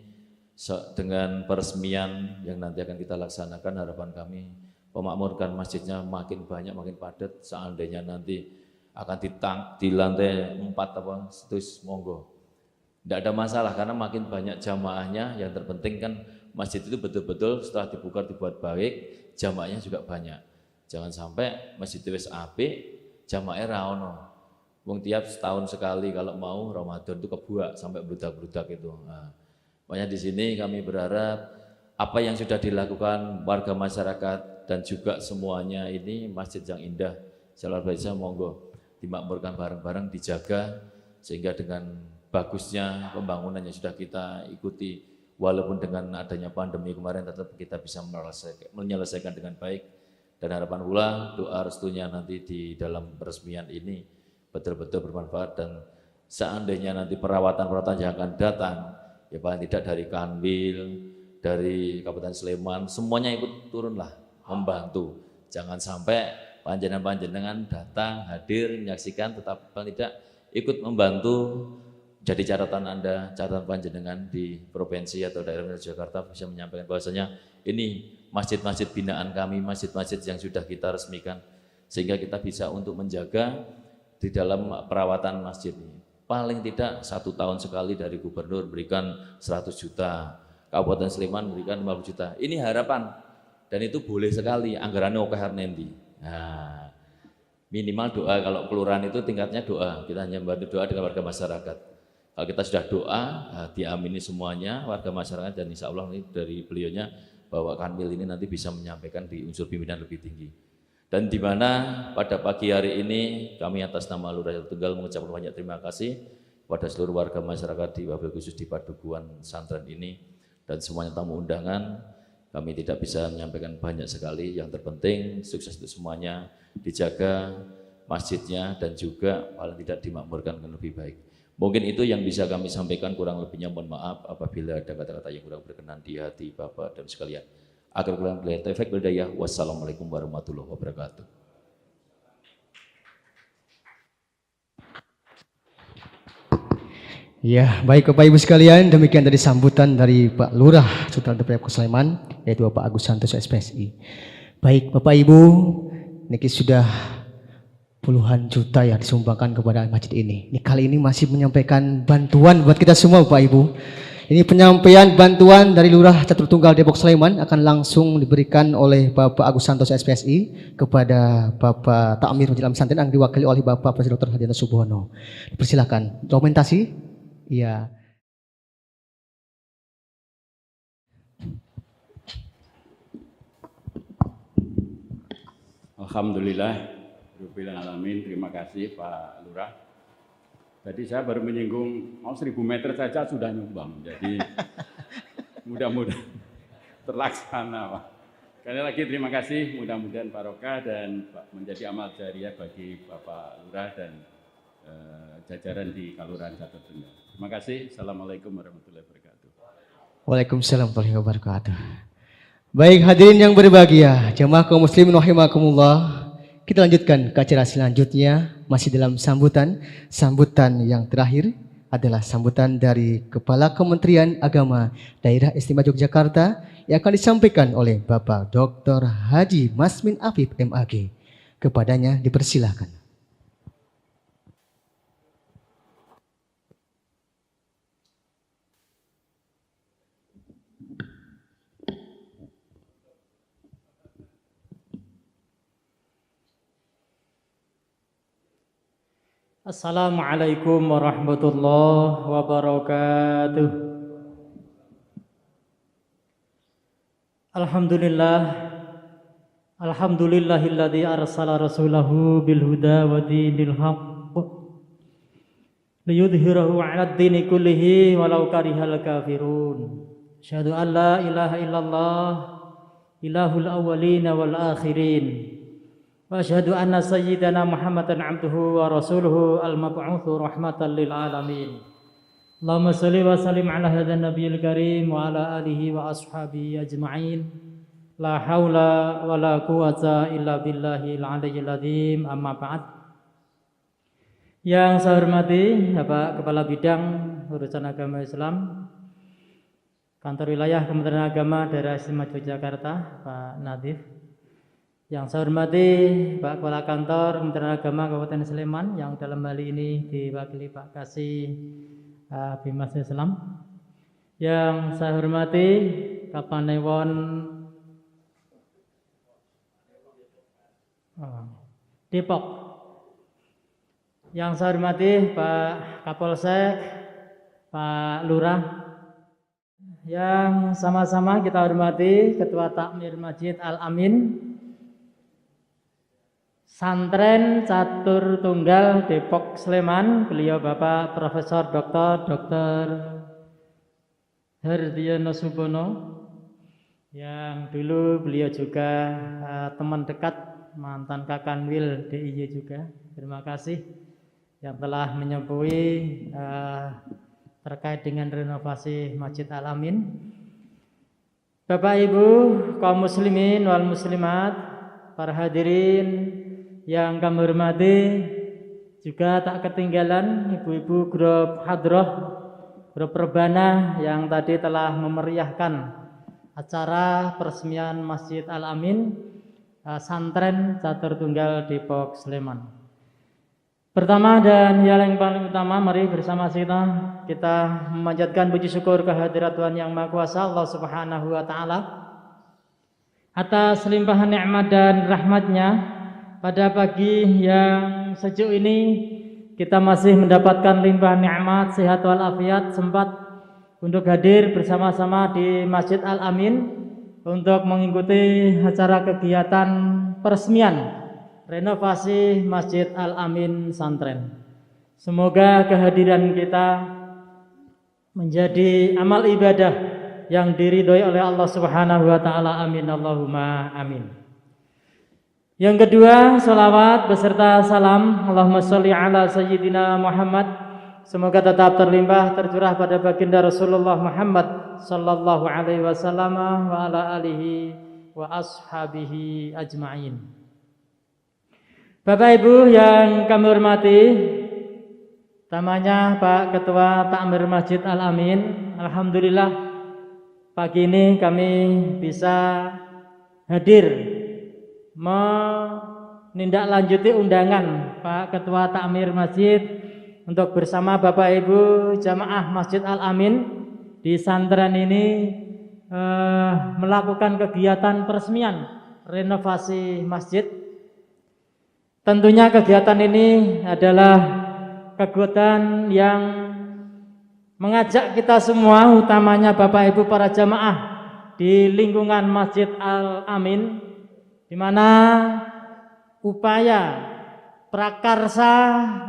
dengan peresmian yang nanti akan kita laksanakan, harapan kami pemakmurkan masjidnya makin banyak, makin padat. Seandainya nanti akan di lantai 4 apa, terus monggo. Tidak ada masalah karena makin banyak jamaahnya. Yang terpenting kan masjid itu betul-betul setelah dibuka dibuat baik, jamaahnya juga banyak. Jangan sampai masjid wis apik, jamaahnya ra ono. Wong tiap setahun sekali kalau mau Ramadan itu kebuak sampai bludak-bludak itu. Nah, makanya di sini kami berharap apa yang sudah dilakukan warga masyarakat dan juga semuanya ini masjid yang indah, luar biasa, monggo dimakmurkan bareng-bareng, dijaga sehingga dengan bagusnya pembangunan yang sudah kita ikuti, walaupun dengan adanya pandemi kemarin tetap kita bisa menyelesaikan dengan baik. Dan harapan pula doa restunya nanti di dalam peresmian ini betul-betul bermanfaat, dan seandainya nanti perawatan-perawatan yang akan datang, ya paling tidak dari Kanwil, dari Kabupaten Sleman, semuanya ikut turunlah membantu. Jangan sampai panjenengan-panjenengan datang, hadir, menyaksikan, tetap paling tidak ikut membantu. Jadi catatan Anda, catatan panjenengan di provinsi atau daerah Jakarta bisa menyampaikan bahwasanya ini masjid-masjid binaan kami, masjid-masjid yang sudah kita resmikan, sehingga kita bisa untuk menjaga di dalam perawatan masjid ini. Paling tidak 1 tahun sekali dari gubernur berikan 100 juta, Kabupaten Sleman berikan 50 juta. Ini harapan, dan itu boleh sekali, anggarannya oke harnendi. Nah, minimal doa, kalau kelurahan itu tingkatnya doa, kita hanya membantu doa dengan warga masyarakat. Kalau kita sudah doa, diamini semuanya warga masyarakat, dan insya Allah ini dari beliaunya bahwa Kanwil ini nanti bisa menyampaikan di unsur pimpinan lebih tinggi. Dan di mana pada pagi hari ini kami atas nama Lurah Jatuh Tunggal mengucapkan banyak terima kasih kepada seluruh warga masyarakat di wabil khusus di Padukuhan Santren ini dan semuanya tamu undangan. Kami tidak bisa menyampaikan banyak sekali, yang terpenting sukses untuk semuanya, dijaga masjidnya dan juga paling tidak dimakmurkan dengan lebih baik. Mungkin itu yang bisa kami sampaikan, kurang lebihnya mohon maaf apabila ada kata-kata yang kurang berkenan di hati Bapak dan sekalian. Agar kalian melihat efek berdaya. Wassalamualaikum warahmatullahi wabarakatuh. Ya, baik Bapak Ibu sekalian, demikian tadi sambutan dari Pak Lurah Sultan Depok Sleman, yaitu Bapak Agus Santoso SPSI. Baik Bapak Ibu, niki sudah puluhan juta yang disumbangkan kepada masjid ini. Ini kali ini masih menyampaikan bantuan buat kita semua Bapak Ibu. Ini penyampaian bantuan dari Lurah Catur Tunggal Depok Sleman akan langsung diberikan oleh Bapak Agus Santoso SPSI kepada Bapak Takmir Masjid Al-Amin Santren yang diwakili oleh Bapak Presiden Dr. Hadianto Subono. Persilakan. Dokumentasi? Iya. Alhamdulillah, Rabbil Alamin, terima kasih Pak Lurah. Jadi saya baru menyinggung 1000 meter saja sudah nyumbang, jadi mudah-mudahan terlaksana Pak. Sekali lagi terima kasih, mudah-mudahan barokah dan menjadi amal jariah bagi Bapak Lurah dan jajaran di Kelurahan Catur Tunggal. Terima kasih, Assalamualaikum warahmatullahi wabarakatuh. Waalaikumsalam warahmatullahi wabarakatuh. Baik hadirin yang berbahagia, jamaah kaum muslimin rahimakumullah. kita lanjutkan ke acara selanjutnya. Masih dalam sambutan yang terakhir adalah sambutan dari Kepala Kementerian Agama Daerah Istimewa Yogyakarta yang akan disampaikan oleh Bapak Dr. Haji Masmin Afif MAG. Kepadanya dipersilakan. Assalamualaikum warahmatullahi wabarakatuh. Alhamdulillahilladzi arsala rasulahu bil huda wa dinil haqq liyudhhirahu 'alad dini kullihi walau karihal kafirun. Asyhadu an la ilaha illallah ilahul awwalin wal akhirin. Wa asyhadu anna sayyidana Muhammadan 'abduhu wa rasuluhu al-mab'utsu rahmatan lil alamin. Allahumma shalli wa sallim ala hadzal nabiyil karim wa ala alihi wa ashabihi ajma'in. La haula wa la quwwata illa billahil aliyyil azim. Amma ba'd. Yang saya hormati Bapak Kepala Bidang Urusan Agama Islam Kantor Wilayah Kementerian Agama Daerah Istimewa Yogyakarta, Pak Nadif. Yang saya hormati Pak Kepala Kantor Kementerian Agama Kabupaten Sleman yang dalam hal ini diwakili Pak Kasih Bimas Islam. Yang saya hormati Kapanewon Depok. Yang saya hormati Pak Kapolsek, Pak Lurah. Yang sama-sama kita hormati Ketua Takmir Masjid Al-Amin Santren Catur Tunggal Depok Sleman, beliau Bapak Profesor Dr. Hardiono Subono, yang dulu beliau juga teman dekat mantan Kakanwil DIY juga. Terima kasih yang telah menyempui terkait dengan renovasi Masjid Al-Amin. Bapak Ibu kaum muslimin wal muslimat, para hadirin yang kami hormati, juga tak ketinggalan ibu-ibu grup hadroh, grup Rebana yang tadi telah memeriahkan acara peresmian Masjid Al-Amin Santren Catur Tunggal Depok Sleman. Pertama dan yang paling utama, mari bersama kita memanjatkan puji syukur kehadirat Tuhan Yang Maha Kuasa Allah Subhanahu wa Ta'ala atas limpahan nikmat dan rahmat-Nya. Pada pagi yang sejuk ini kita masih mendapatkan limpahan nikmat, sehat walafiat, sempat untuk hadir bersama-sama di Masjid Al-Amin untuk mengikuti acara kegiatan peresmian renovasi Masjid Al-Amin Santren. Semoga kehadiran kita menjadi amal ibadah yang diridhoi oleh Allah Subhanahu wa Ta'ala. Amin Allahumma amin. Yang kedua, salawat beserta salam Allahumma sholli ala sayyidina Muhammad, semoga tetap terlimpah tercurah pada baginda Rasulullah Muhammad sallallahu alaihi wasallam wa ala alihi wa ashabihi ajma'in. Bapak Ibu yang kami hormati, utamanya Pak Ketua Takmir Masjid Al-Amin, alhamdulillah pagi ini kami bisa hadir menindaklanjuti undangan Pak Ketua Takmir Masjid untuk bersama Bapak Ibu jamaah Masjid Al-Amin di santren ini melakukan kegiatan peresmian renovasi masjid. Tentunya kegiatan ini adalah kegiatan yang mengajak kita semua, utamanya Bapak Ibu para jamaah di lingkungan Masjid Al-Amin, di mana upaya prakarsa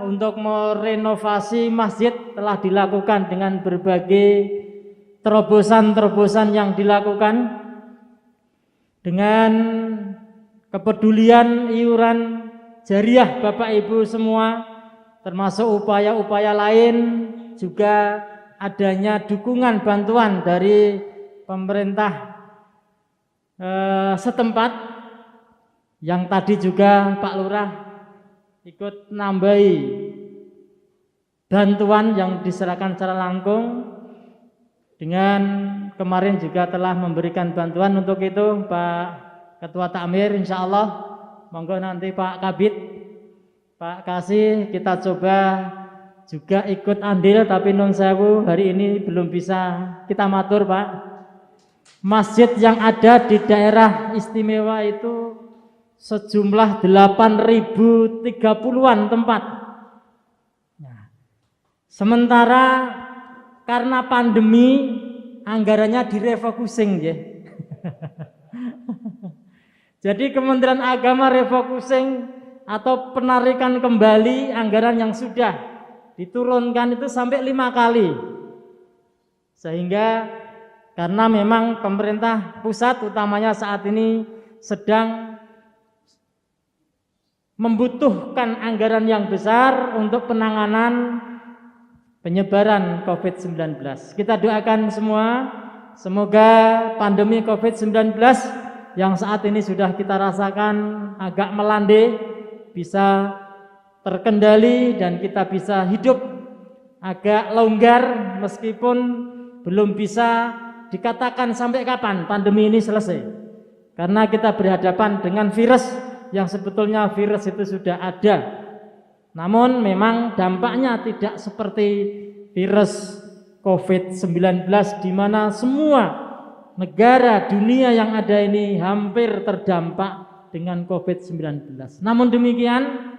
untuk merenovasi masjid telah dilakukan dengan berbagai terobosan-terobosan yang dilakukan dengan kepedulian iuran jariah Bapak Ibu semua, termasuk upaya-upaya lain, juga adanya dukungan bantuan dari pemerintah setempat Yang tadi juga Pak Lurah ikut nambahi bantuan yang diserahkan secara langsung, dengan kemarin juga telah memberikan bantuan untuk itu Pak Ketua Takmir, insya Allah monggo nanti Pak Kabid, Pak Kasih kita coba juga ikut andil, tapi nun sewu hari ini belum bisa kita matur Pak. Masjid yang ada di daerah istimewa itu sejumlah 8.030-an tempat. Nah, sementara karena pandemi anggarannya direfocusing ya. Jadi Kementerian Agama refocusing atau penarikan kembali anggaran yang sudah diturunkan itu sampai 5 kali. Sehingga karena memang pemerintah pusat utamanya saat ini sedang membutuhkan anggaran yang besar untuk penanganan penyebaran COVID-19. Kita doakan semua, semoga pandemi COVID-19 yang saat ini sudah kita rasakan agak melandai bisa terkendali dan kita bisa hidup agak longgar, meskipun belum bisa dikatakan sampai kapan pandemi ini selesai. Karena kita berhadapan dengan virus yang sebetulnya virus itu sudah ada. Namun memang dampaknya tidak seperti virus COVID-19 di mana semua negara dunia yang ada ini hampir terdampak dengan COVID-19. Namun demikian,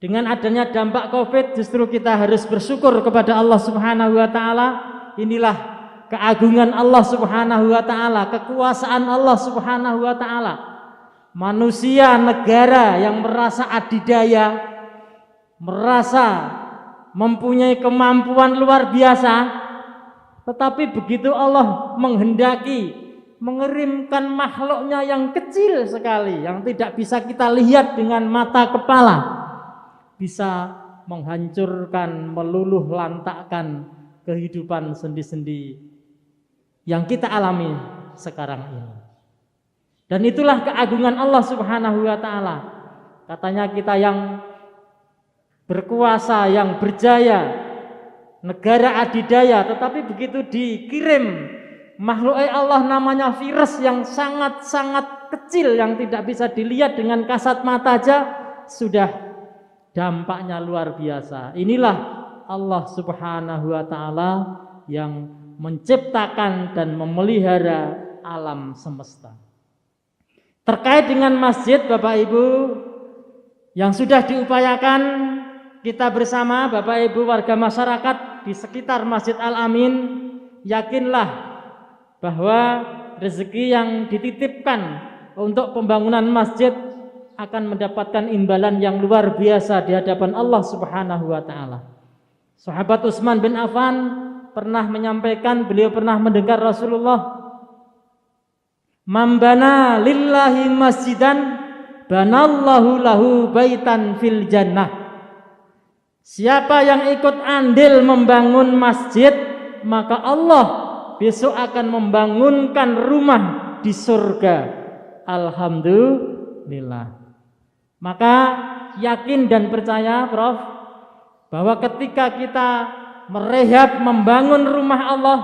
dengan adanya dampak COVID justru kita harus bersyukur kepada Allah Subhanahu wa taala. Inilah keagungan Allah Subhanahu wa taala, kekuasaan Allah Subhanahu wa taala. Manusia, negara yang merasa adidaya, merasa mempunyai kemampuan luar biasa, tetapi begitu Allah menghendaki mengirimkan makhluknya yang kecil sekali, yang tidak bisa kita lihat dengan mata kepala, bisa menghancurkan, meluluh lantakkan kehidupan sendi-sendi yang kita alami sekarang ini. Dan itulah keagungan Allah Subhanahu wa taala. Katanya kita yang berkuasa, yang berjaya, negara adidaya, tetapi begitu dikirim makhluk Allah namanya virus yang sangat-sangat kecil, yang tidak bisa dilihat dengan kasat mata aja, sudah dampaknya luar biasa. Inilah Allah Subhanahu wa taala yang menciptakan dan memelihara alam semesta. Terkait dengan masjid, Bapak Ibu, yang sudah diupayakan kita bersama, Bapak Ibu warga masyarakat di sekitar Masjid Al-Amin, yakinlah bahwa rezeki yang dititipkan untuk pembangunan masjid akan mendapatkan imbalan yang luar biasa di hadapan Allah Subhanahu wa taala. Sahabat Utsman bin Affan pernah menyampaikan, beliau pernah mendengar Rasulullah, "Mambana lillahi masjidan banallahu lahu baitan fil jannah." Siapa yang ikut andil membangun masjid, maka Allah besok akan membangunkan rumah di surga. Alhamdulillah. Maka yakin dan percaya, Prof, bahwa ketika kita merehab membangun rumah Allah,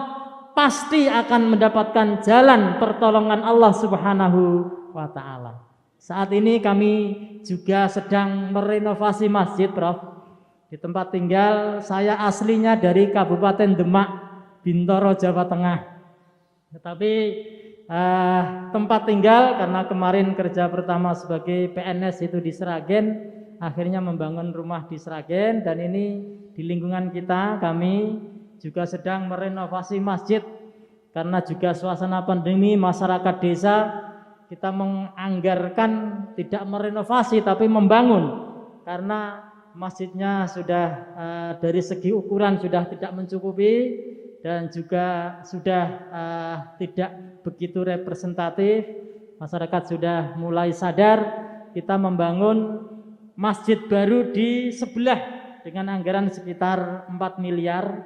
pasti akan mendapatkan jalan pertolongan Allah Subhanahu wa taala. Saat ini kami juga sedang merenovasi masjid, Prof. Di tempat tinggal saya aslinya dari Kabupaten Demak, Bintoro, Jawa Tengah. Tetapi tempat tinggal karena kemarin kerja pertama sebagai PNS itu di Sragen, akhirnya membangun rumah di Sragen, dan ini di lingkungan kita kami juga sedang merenovasi masjid karena juga suasana pandemi masyarakat desa kita menganggarkan tidak merenovasi tapi membangun karena masjidnya sudah dari segi ukuran sudah tidak mencukupi dan juga sudah tidak begitu representatif. Masyarakat sudah mulai sadar kita membangun masjid baru di sebelah dengan anggaran sekitar 4 miliar.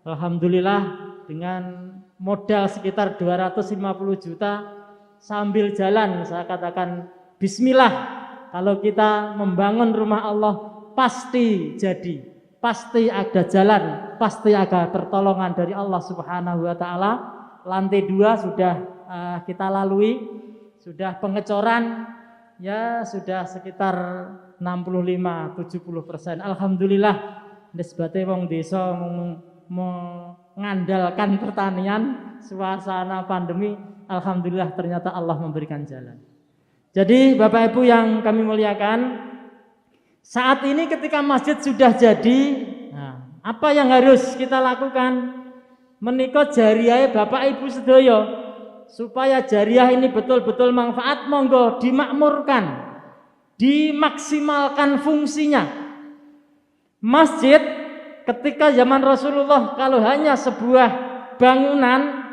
Alhamdulillah dengan modal sekitar 250 juta sambil jalan, saya katakan bismillah, kalau kita membangun rumah Allah pasti jadi, pasti ada jalan, pasti ada pertolongan dari Allah Subhanahu wa taala. Lantai 2 sudah kita lalui, sudah pengecoran ya sudah sekitar 65-70%. Alhamdulillah nisbate wong desa mengandalkan pertanian, suasana pandemi, alhamdulillah ternyata Allah memberikan jalan. Jadi Bapak Ibu yang kami muliakan, saat ini ketika masjid sudah jadi, apa yang harus kita lakukan? Menika jariah Bapak Ibu sedaya, supaya jariah ini betul-betul manfaat, monggo dimakmurkan, dimaksimalkan fungsinya. Masjid ketika zaman Rasulullah kalau hanya sebuah bangunan,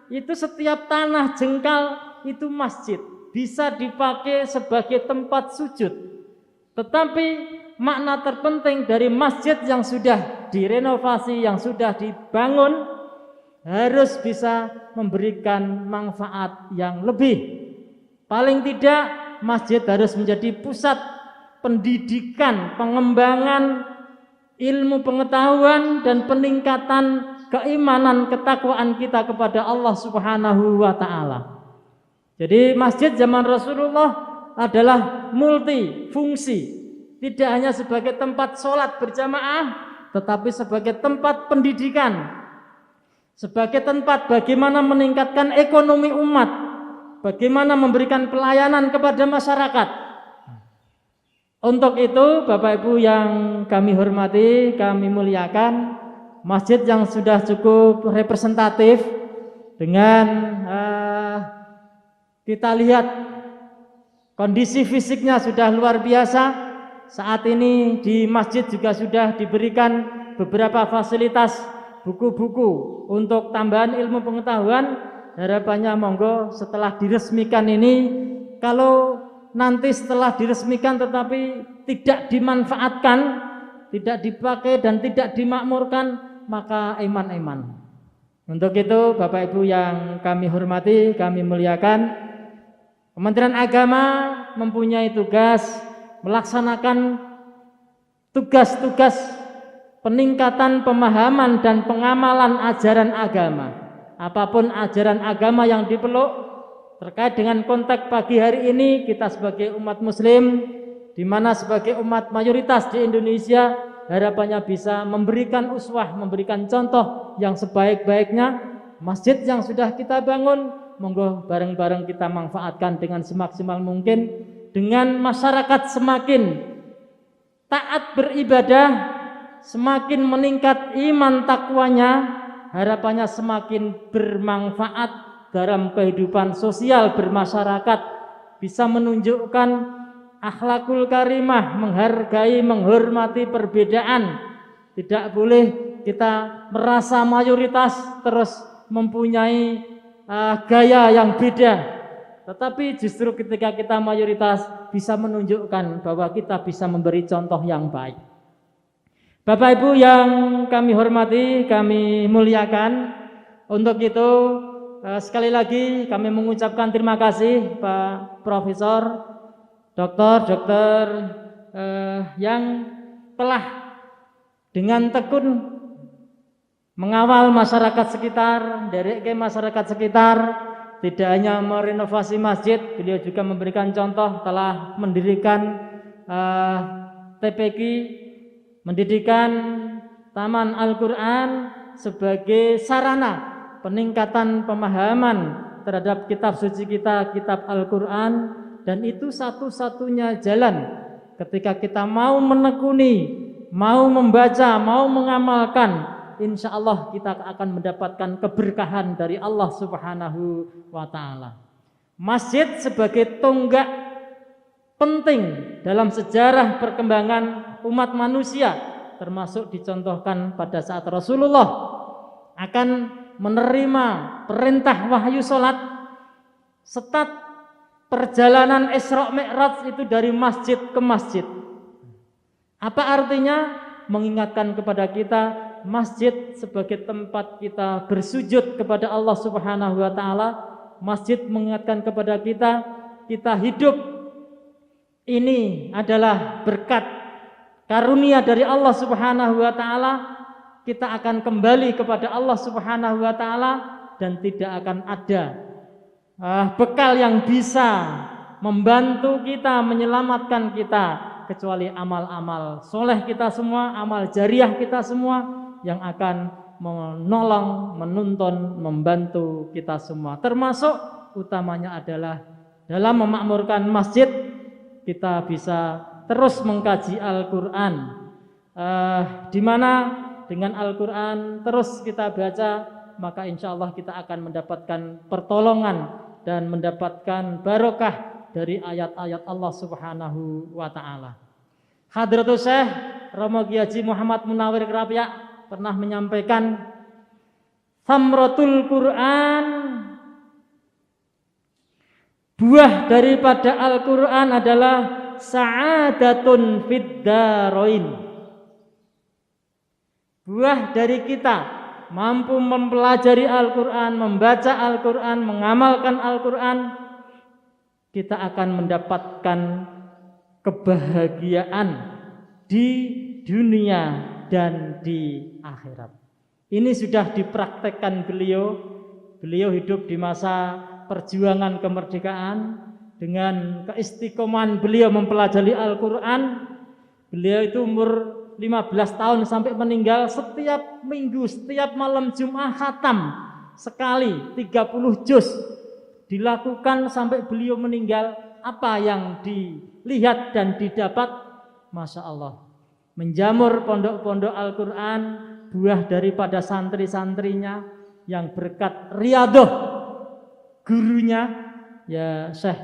itu setiap tanah jengkal itu masjid, bisa dipakai sebagai tempat sujud. Tetapi makna terpenting dari masjid yang sudah direnovasi, yang sudah dibangun, harus bisa memberikan manfaat yang lebih. Paling tidak masjid harus menjadi pusat pendidikan, pengembangan ilmu pengetahuan dan peningkatan keimanan, ketakwaan kita kepada Allah Subhanahu wa taala. Jadi masjid zaman Rasulullah adalah multifungsi, tidak hanya sebagai tempat sholat berjamaah, tetapi sebagai tempat pendidikan, sebagai tempat bagaimana meningkatkan ekonomi umat, bagaimana memberikan pelayanan kepada masyarakat. Untuk itu Bapak Ibu yang kami hormati, kami muliakan, masjid yang sudah cukup representatif dengan kita lihat kondisi fisiknya sudah luar biasa. Saat ini di masjid juga sudah diberikan beberapa fasilitas buku-buku untuk tambahan ilmu pengetahuan. Harapannya monggo setelah diresmikan ini, kalau nanti setelah diresmikan tetapi tidak dimanfaatkan, tidak dipakai dan tidak dimakmurkan, maka iman-iman. Untuk itu Bapak Ibu yang kami hormati, kami muliakan, Kementerian Agama mempunyai tugas melaksanakan tugas-tugas peningkatan pemahaman dan pengamalan ajaran agama. Apapun ajaran agama yang dipeluk terkait dengan konteks pagi hari ini, kita sebagai umat muslim, di mana sebagai umat mayoritas di Indonesia, harapannya bisa memberikan uswah, memberikan contoh yang sebaik-baiknya. Masjid yang sudah kita bangun, monggo bareng-bareng kita manfaatkan dengan semaksimal mungkin, dengan masyarakat semakin taat beribadah, semakin meningkat iman takwanya, harapannya semakin bermanfaat dalam kehidupan sosial bermasyarakat, bisa menunjukkan akhlakul karimah, menghargai, menghormati perbedaan. Tidak boleh kita merasa mayoritas terus mempunyai gaya yang beda, tetapi justru ketika kita mayoritas bisa menunjukkan bahwa kita bisa memberi contoh yang baik. Bapak Ibu yang kami hormati, kami muliakan, untuk itu sekali lagi kami mengucapkan terima kasih Pak Profesor, dokter yang telah dengan tekun mengawal masyarakat sekitar, dari masyarakat sekitar, tidak hanya merenovasi masjid, beliau juga memberikan contoh, telah mendirikan TPQ, mendirikan Taman Al-Quran sebagai sarana peningkatan pemahaman terhadap kitab suci kita, kitab Al-Quran, dan itu satu-satunya jalan ketika kita mau menekuni, mau membaca, mau mengamalkan, insya Allah kita akan mendapatkan keberkahan dari Allah Subhanahu wa ta'ala. Masjid sebagai tonggak penting dalam sejarah perkembangan umat manusia, termasuk dicontohkan pada saat Rasulullah akan menerima perintah wahyu sholat, setat perjalanan Isra Mi'raj itu dari masjid ke masjid. Apa artinya? Mengingatkan kepada kita masjid sebagai tempat kita bersujud kepada Allah Subhanahu wa ta'ala. Masjid mengingatkan kepada kita, kita hidup ini adalah berkat karunia dari Allah Subhanahu wa taala, kita akan kembali kepada Allah Subhanahu wa taala dan tidak akan ada bekal yang bisa membantu kita, menyelamatkan kita kecuali amal-amal soleh kita semua, amal jariah kita semua yang akan menolong, menuntun, membantu kita semua. Termasuk utamanya adalah dalam memakmurkan masjid, kita bisa terus mengkaji Al-Quran, di mana dengan Al-Quran terus kita baca, maka insya Allah kita akan mendapatkan pertolongan dan mendapatkan barokah dari ayat-ayat Allah Subhanahu wa ta'ala. Hadratul Syekh Romo Kiai Haji Muhammad Munawir Kerapiak pernah menyampaikan, Thamratul Quran, buah daripada Al-Quran adalah sa'adatun fid darain. Buah dari kita mampu mempelajari Al-Quran, membaca Al-Quran, mengamalkan Al-Quran, kita akan mendapatkan kebahagiaan di dunia dan di akhirat. Ini sudah dipraktekkan beliau. Beliau hidup di masa perjuangan kemerdekaan dengan keistiqomahan beliau mempelajari Al-Quran. Beliau itu umur 15 tahun sampai meninggal, setiap minggu, setiap malam Jumat khatam sekali 30 juz dilakukan sampai beliau meninggal. Apa yang dilihat dan didapat, Masya Allah, menjamur pondok-pondok Al-Quran, buah daripada santri-santrinya yang berkat riadoh gurunya ya Syekh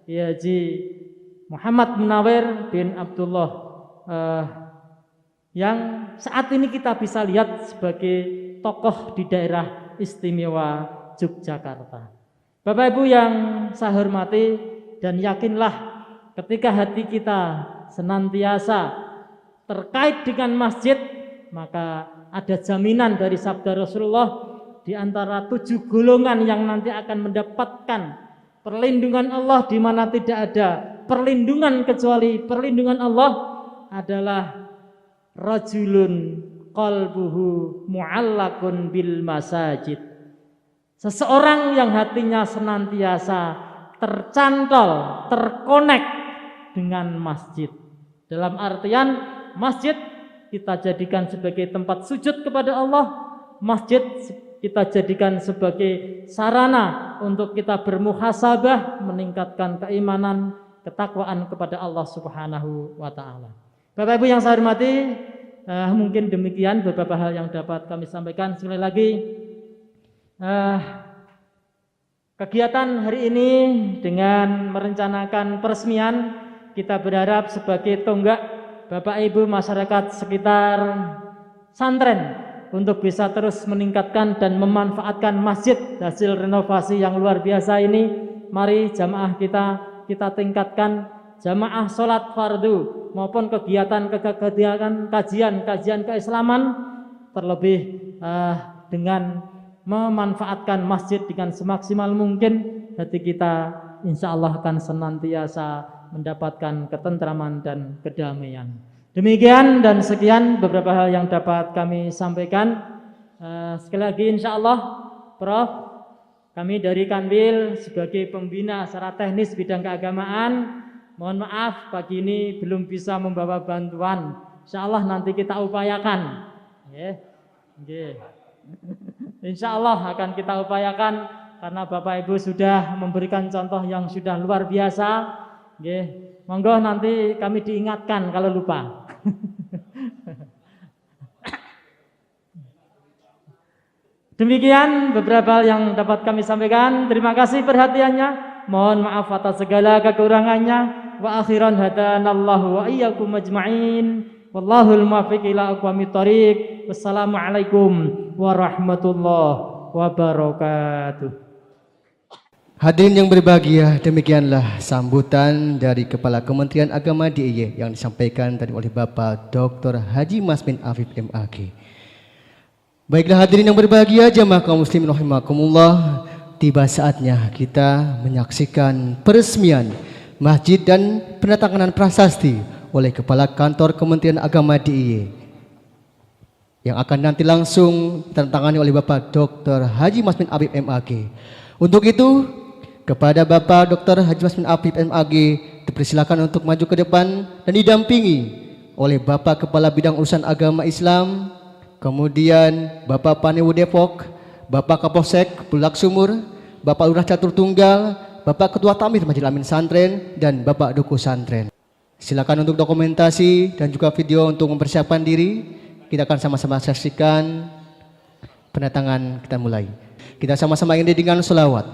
Haji Muhammad Munawir bin Abdullah, yang saat ini kita bisa lihat sebagai tokoh di daerah istimewa Yogyakarta. Bapak Ibu yang saya hormati, dan yakinlah ketika hati kita senantiasa terkait dengan masjid, maka ada jaminan dari sabda Rasulullah di antara 7 golongan yang nanti akan mendapatkan perlindungan Allah, di mana tidak ada perlindungan kecuali perlindungan Allah, adalah rajulun qalbuhu mu'allakun bil masajid. Seseorang yang hatinya senantiasa tercantol, terkonek dengan masjid. Dalam artian masjid kita jadikan sebagai tempat sujud kepada Allah, masjid kita jadikan sebagai sarana untuk kita bermuhasabah, meningkatkan keimanan, ketakwaan kepada Allah Subhanahu wa ta'ala. Bapak Ibu yang saya hormati, mungkin demikian beberapa hal yang dapat kami sampaikan. Sekali lagi, kegiatan hari ini dengan merencanakan peresmian, kita berharap sebagai tonggak Bapak Ibu masyarakat sekitar Santren untuk bisa terus meningkatkan dan memanfaatkan masjid hasil renovasi yang luar biasa ini. Mari jamaah kita tingkatkan jamaah sholat fardu maupun kegiatan kajian keislaman, terlebih dengan memanfaatkan masjid dengan semaksimal mungkin. Hati kita insya Allah akan senantiasa mendapatkan ketentraman dan kedamaian. Demikian dan sekian beberapa hal yang dapat kami sampaikan. Sekali lagi insya Allah, Prof, kami dari Kanwil sebagai pembina secara teknis bidang keagamaan, mohon maaf pagi ini belum bisa membawa bantuan. Insya Allah nanti kita upayakan. Insya Allah akan kita upayakan, karena Bapak Ibu sudah memberikan contoh yang sudah luar biasa. Monggo nanti kami diingatkan kalau lupa. Demikian beberapa hal yang dapat kami sampaikan. Terima kasih perhatiannya. Mohon maaf atas segala kekurangannya. Wa akhiran hadanallahu wa iyyakum ajma'in. Wallahul muwaffiq ila aqwamit thoriq. Wassalamualaikum warahmatullahi wabarakatuh. Hadirin yang berbahagia, demikianlah sambutan dari Kepala Kementerian Agama DIY yang disampaikan tadi oleh Bapak Dr. Haji Masmin Afif MAG. Baiklah hadirin yang berbahagia, jamaah kaum muslimin rahimakumullah, tiba saatnya kita menyaksikan peresmian masjid dan penandatanganan prasasti oleh Kepala Kantor Kementerian Agama DIY yang akan nanti langsung ditandatangani oleh Bapak Dr. Haji Masmin Apip MAG. Untuk itu, kepada Bapak Dr. Haji Masmin Apip MAG dipersilakan untuk maju ke depan dan didampingi oleh Bapak Kepala Bidang Urusan Agama Islam, kemudian Bapak Panewu Depok, Bapak Kapolsek Bulak Sumur, Bapak Lurah Catur Tunggal, Bapak Ketua Takmir Masjid Al-Amin Santren, dan Bapak Duku Santren. Silakan untuk dokumentasi dan juga video untuk mempersiapkan diri. Kita akan sama-sama saksikan pendatangan kita mulai. Kita sama-sama ini dengan selawat.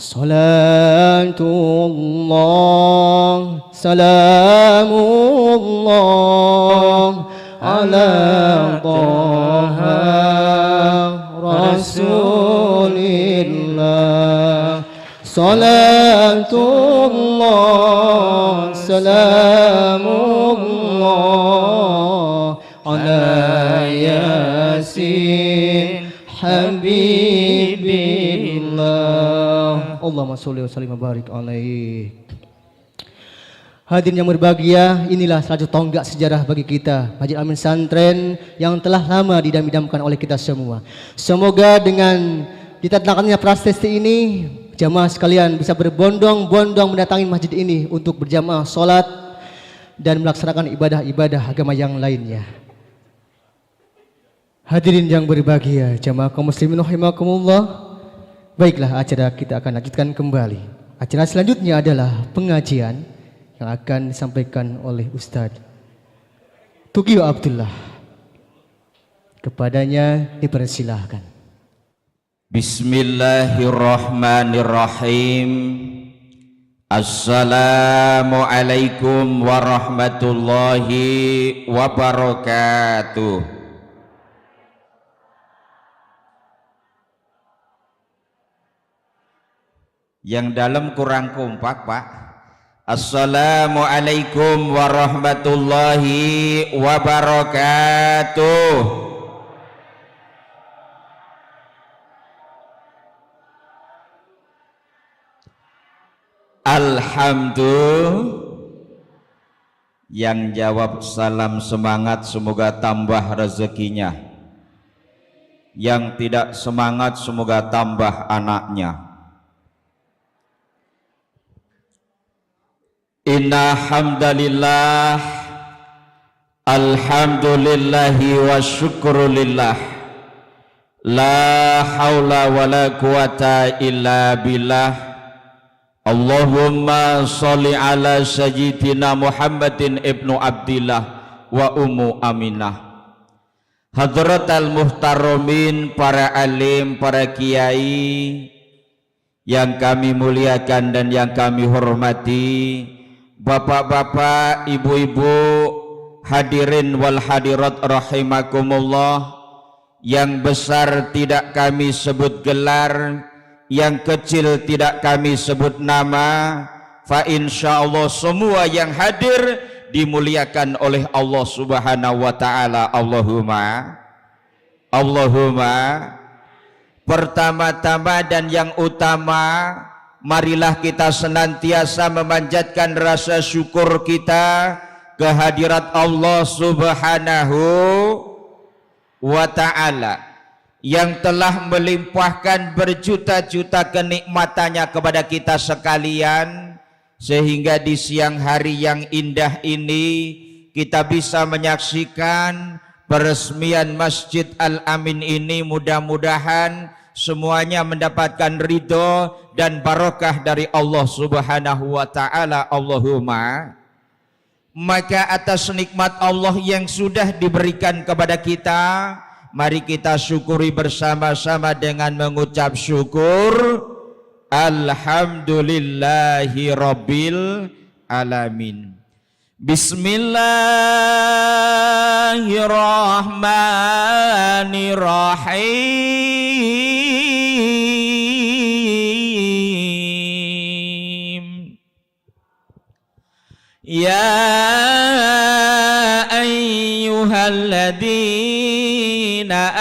Salatullah, salamullah ala Taha Rasulillah. Salatullah, salamullah ala Yasin Habibillah. Allahumma sholli wa sallim wa barik alaih. Hadirin yang berbahagia, inilah salah satu tonggak sejarah bagi kita, Masjid Al-Amin Santren yang telah lama didam-idamkan oleh kita semua. Semoga dengan ditandatangani prasasti ini, jamaah sekalian bisa berbondong-bondong mendatangi masjid ini untuk berjamaah sholat dan melaksanakan ibadah-ibadah agama yang lainnya. Hadirin yang berbahagia, jamaah kaum muslimin rahimakumullah. Baiklah, acara kita akan lanjutkan kembali. Acara selanjutnya adalah pengajian yang akan disampaikan oleh Ustadz Tugio Abdullah. Kepadanya dipersilahkan. Bismillahirrahmanirrahim. Assalamualaikum warahmatullahi wabarakatuh. Yang dalam kurang kompak, Pak. Assalamualaikum warahmatullahi wabarakatuh. Alhamdulillah. Yang jawab salam semangat semoga tambah rezekinya. Yang tidak semangat semoga tambah anaknya. Inna hamdalillah, alhamdulillahi wa syukurulillah, la hawla wa la quwata illa billah. Allahumma salli ala sayyidina Muhammadin ibnu Abdillah wa ummu Aminah. Hadratal muhtaramin, para alim, para kiai yang kami muliakan dan yang kami hormati, bapak-bapak, ibu-ibu, hadirin wal hadirat rahimakumullah. Yang besar tidak kami sebut gelar, yang kecil tidak kami sebut nama. Fa insyaallah semua yang hadir dimuliakan oleh Allah Subhanahu wa taala. Allahumma. Pertama-tama dan yang utama, marilah kita senantiasa memanjatkan rasa syukur kita kehadirat Allah Subhanahu wa ta'ala yang telah melimpahkan berjuta-juta kenikmatannya kepada kita sekalian, sehingga di siang hari yang indah ini kita bisa menyaksikan peresmian Masjid Al-Amin ini. Mudah-mudahan semuanya mendapatkan ridho dan barokah dari Allah Subhanahu wa ta'ala. Allahumma. Maka atas nikmat Allah yang sudah diberikan kepada kita, mari kita syukuri bersama-sama dengan mengucap syukur. Alhamdulillahi rabbil alamin. Bismillahirrahmanirrahim. Ya ayyuhalladzina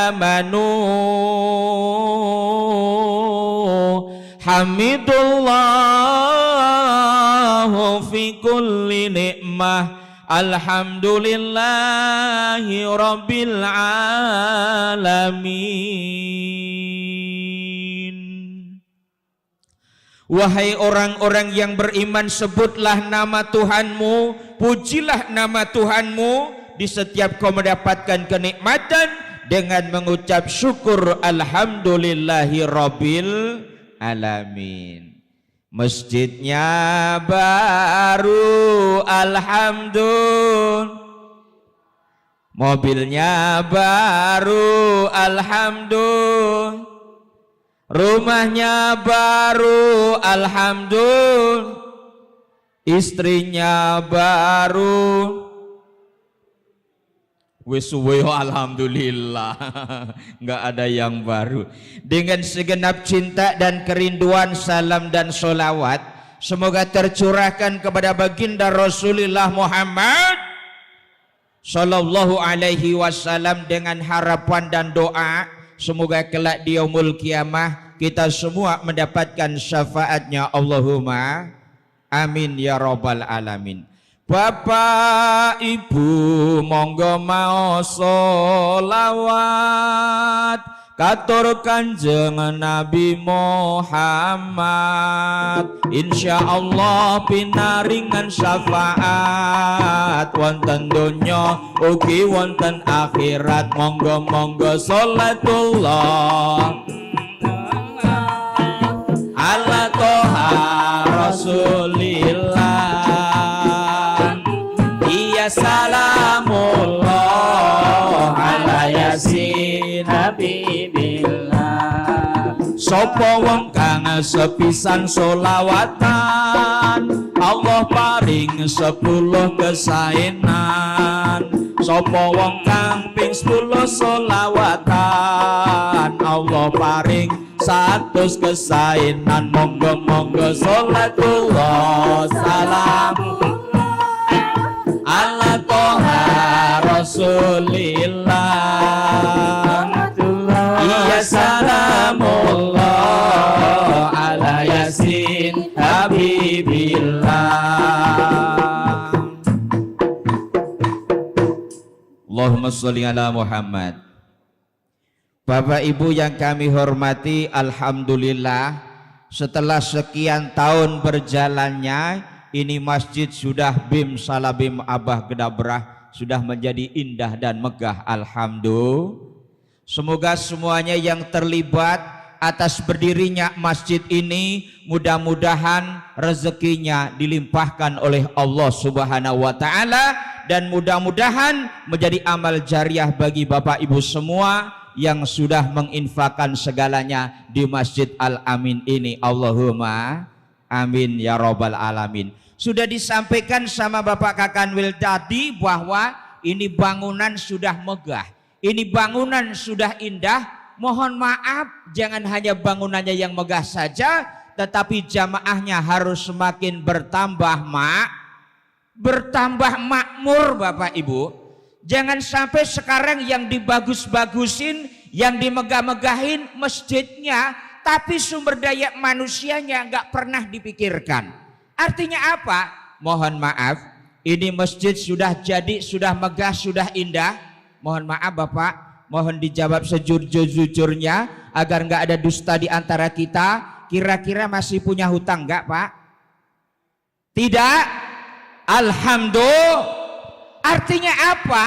amanu hamidullah ni'mah. Alhamdulillahi rabbil alamin. Wahai orang-orang yang beriman, sebutlah nama Tuhanmu, pujilah nama Tuhanmu di setiap kau mendapatkan kenikmatan dengan mengucap syukur alhamdulillahi rabbil alamin. Masjidnya baru alhamdulillah, mobilnya baru alhamdulillah, rumahnya baru alhamdulillah, istrinya baru wis suwe alhamdulillah. Enggak ada yang baru. Dengan segenap cinta dan kerinduan, salam dan sholawat semoga tercurahkan kepada baginda Rasulullah Muhammad sallallahu alaihi wasallam, dengan harapan dan doa semoga kelak di yaumul kiamah kita semua mendapatkan syafaatnya. Allahumma amin ya rabbal alamin. Bapak Ibu monggo mau sholawat katur Kanjeng Nabi Muhammad, insyaallah pinaringan syafaat wonten donya ugi wonten akhirat. Monggo-monggo sholatullah ala toha rasulillah, salamullah ala yasin habibillah. Sopo wong kang sepisan solawatan Allah paring 10 kesaenan. Sopo wong kang ping 10 solawatan Allah paring 100 kesaenan. Monggo-monggo sholatullah salam ala toha rasulillah, iya salamullah ala yasin habibillah. Allahumma sholli ala Muhammad. Bapak Ibu yang kami hormati, alhamdulillah setelah sekian tahun berjalannya ini masjid sudah bim salabim abah gedabrah, sudah menjadi indah dan megah. Alhamdulillah. Semoga semuanya yang terlibat atas berdirinya masjid ini mudah-mudahan rezekinya dilimpahkan oleh Allah Subhanahu wa taala, dan mudah-mudahan menjadi amal jariah bagi Bapak Ibu semua yang sudah menginfakkan segalanya di Masjid Al-Amin ini. Allahumma amin ya rabbal alamin. Sudah disampaikan sama Bapak Kakanwil tadi bahwa ini bangunan sudah megah, ini bangunan sudah indah. Mohon maaf, jangan hanya bangunannya yang megah saja, tetapi jamaahnya harus semakin bertambah makmur Bapak Ibu. Jangan sampai sekarang yang dibagus-bagusin, yang dimegah-megahin masjidnya, tapi sumber daya manusianya nggak pernah dipikirkan. Artinya apa? Mohon maaf, ini masjid sudah jadi, sudah megah, sudah indah. Mohon maaf Bapak, mohon dijawab sejujur-jujurnya agar nggak ada dusta di antara kita. Kira-kira masih punya hutang nggak Pak? Tidak? Alhamdulillah. Artinya apa?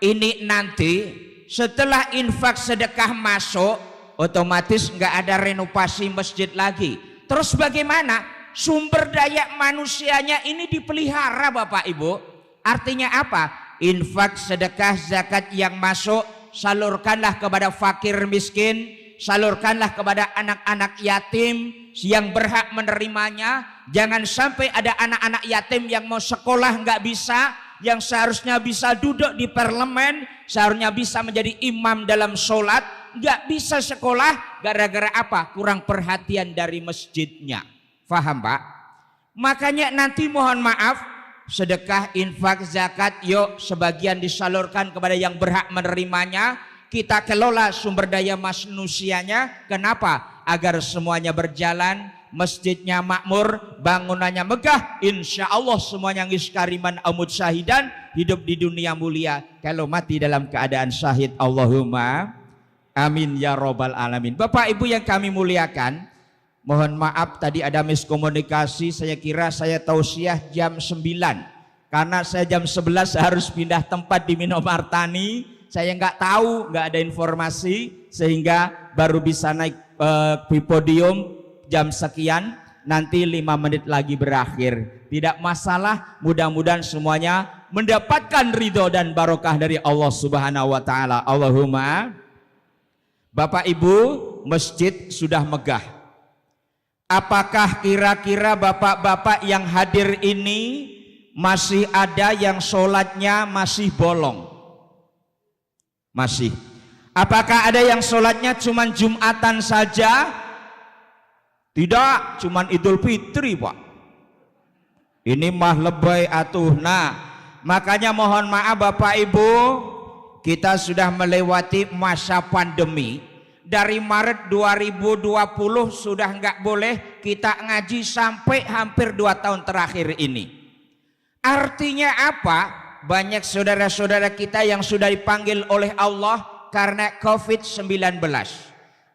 Ini nanti setelah infak sedekah masuk, otomatis nggak ada renovasi masjid lagi. Terus bagaimana? Sumber daya manusianya ini dipelihara Bapak Ibu. Artinya apa? Infak sedekah zakat yang masuk salurkanlah kepada fakir miskin, salurkanlah kepada anak-anak yatim yang berhak menerimanya. Jangan sampai ada anak-anak yatim yang mau sekolah nggak bisa, yang seharusnya bisa duduk di parlemen, seharusnya bisa menjadi imam dalam sholat, nggak bisa sekolah gara-gara apa? Kurang perhatian dari masjidnya. Faham Pak? Makanya nanti mohon maaf, sedekah, infak, zakat, yuk sebagian disalurkan kepada yang berhak menerimanya. Kita kelola sumber daya manusianya. Kenapa? Agar semuanya berjalan, masjidnya makmur, bangunannya megah, insya Allah semuanya ngis kariman amut syahidan, hidup di dunia mulia, kalau mati dalam keadaan syahid. Allahumma amin ya robbal alamin. Bapak Ibu yang kami muliakan, mohon maaf tadi ada miskomunikasi, saya kira saya tausiah jam 9, karena saya jam 11 harus pindah tempat di Minomartani. Saya nggak tahu, nggak ada informasi, sehingga baru bisa naik di podium jam sekian, nanti 5 menit lagi berakhir. Tidak masalah, mudah-mudahan semuanya mendapatkan ridho dan barokah dari Allah Subhanahu wa Ta'ala. Allahumma. Bapak Ibu, masjid sudah megah. Apakah kira-kira bapak-bapak yang hadir ini masih ada yang sholatnya masih bolong? Masih. Apakah ada yang sholatnya cuman Jumatan saja? Tidak, cuman Idul Fitri Pak. Ini mah lebay atuh. Nah, makanya mohon maaf Bapak Ibu, kita sudah melewati masa pandemi. Dari Maret 2020 sudah nggak boleh kita ngaji sampai hampir 2 tahun terakhir ini. Artinya apa? Banyak saudara-saudara kita yang sudah dipanggil oleh Allah karena COVID-19.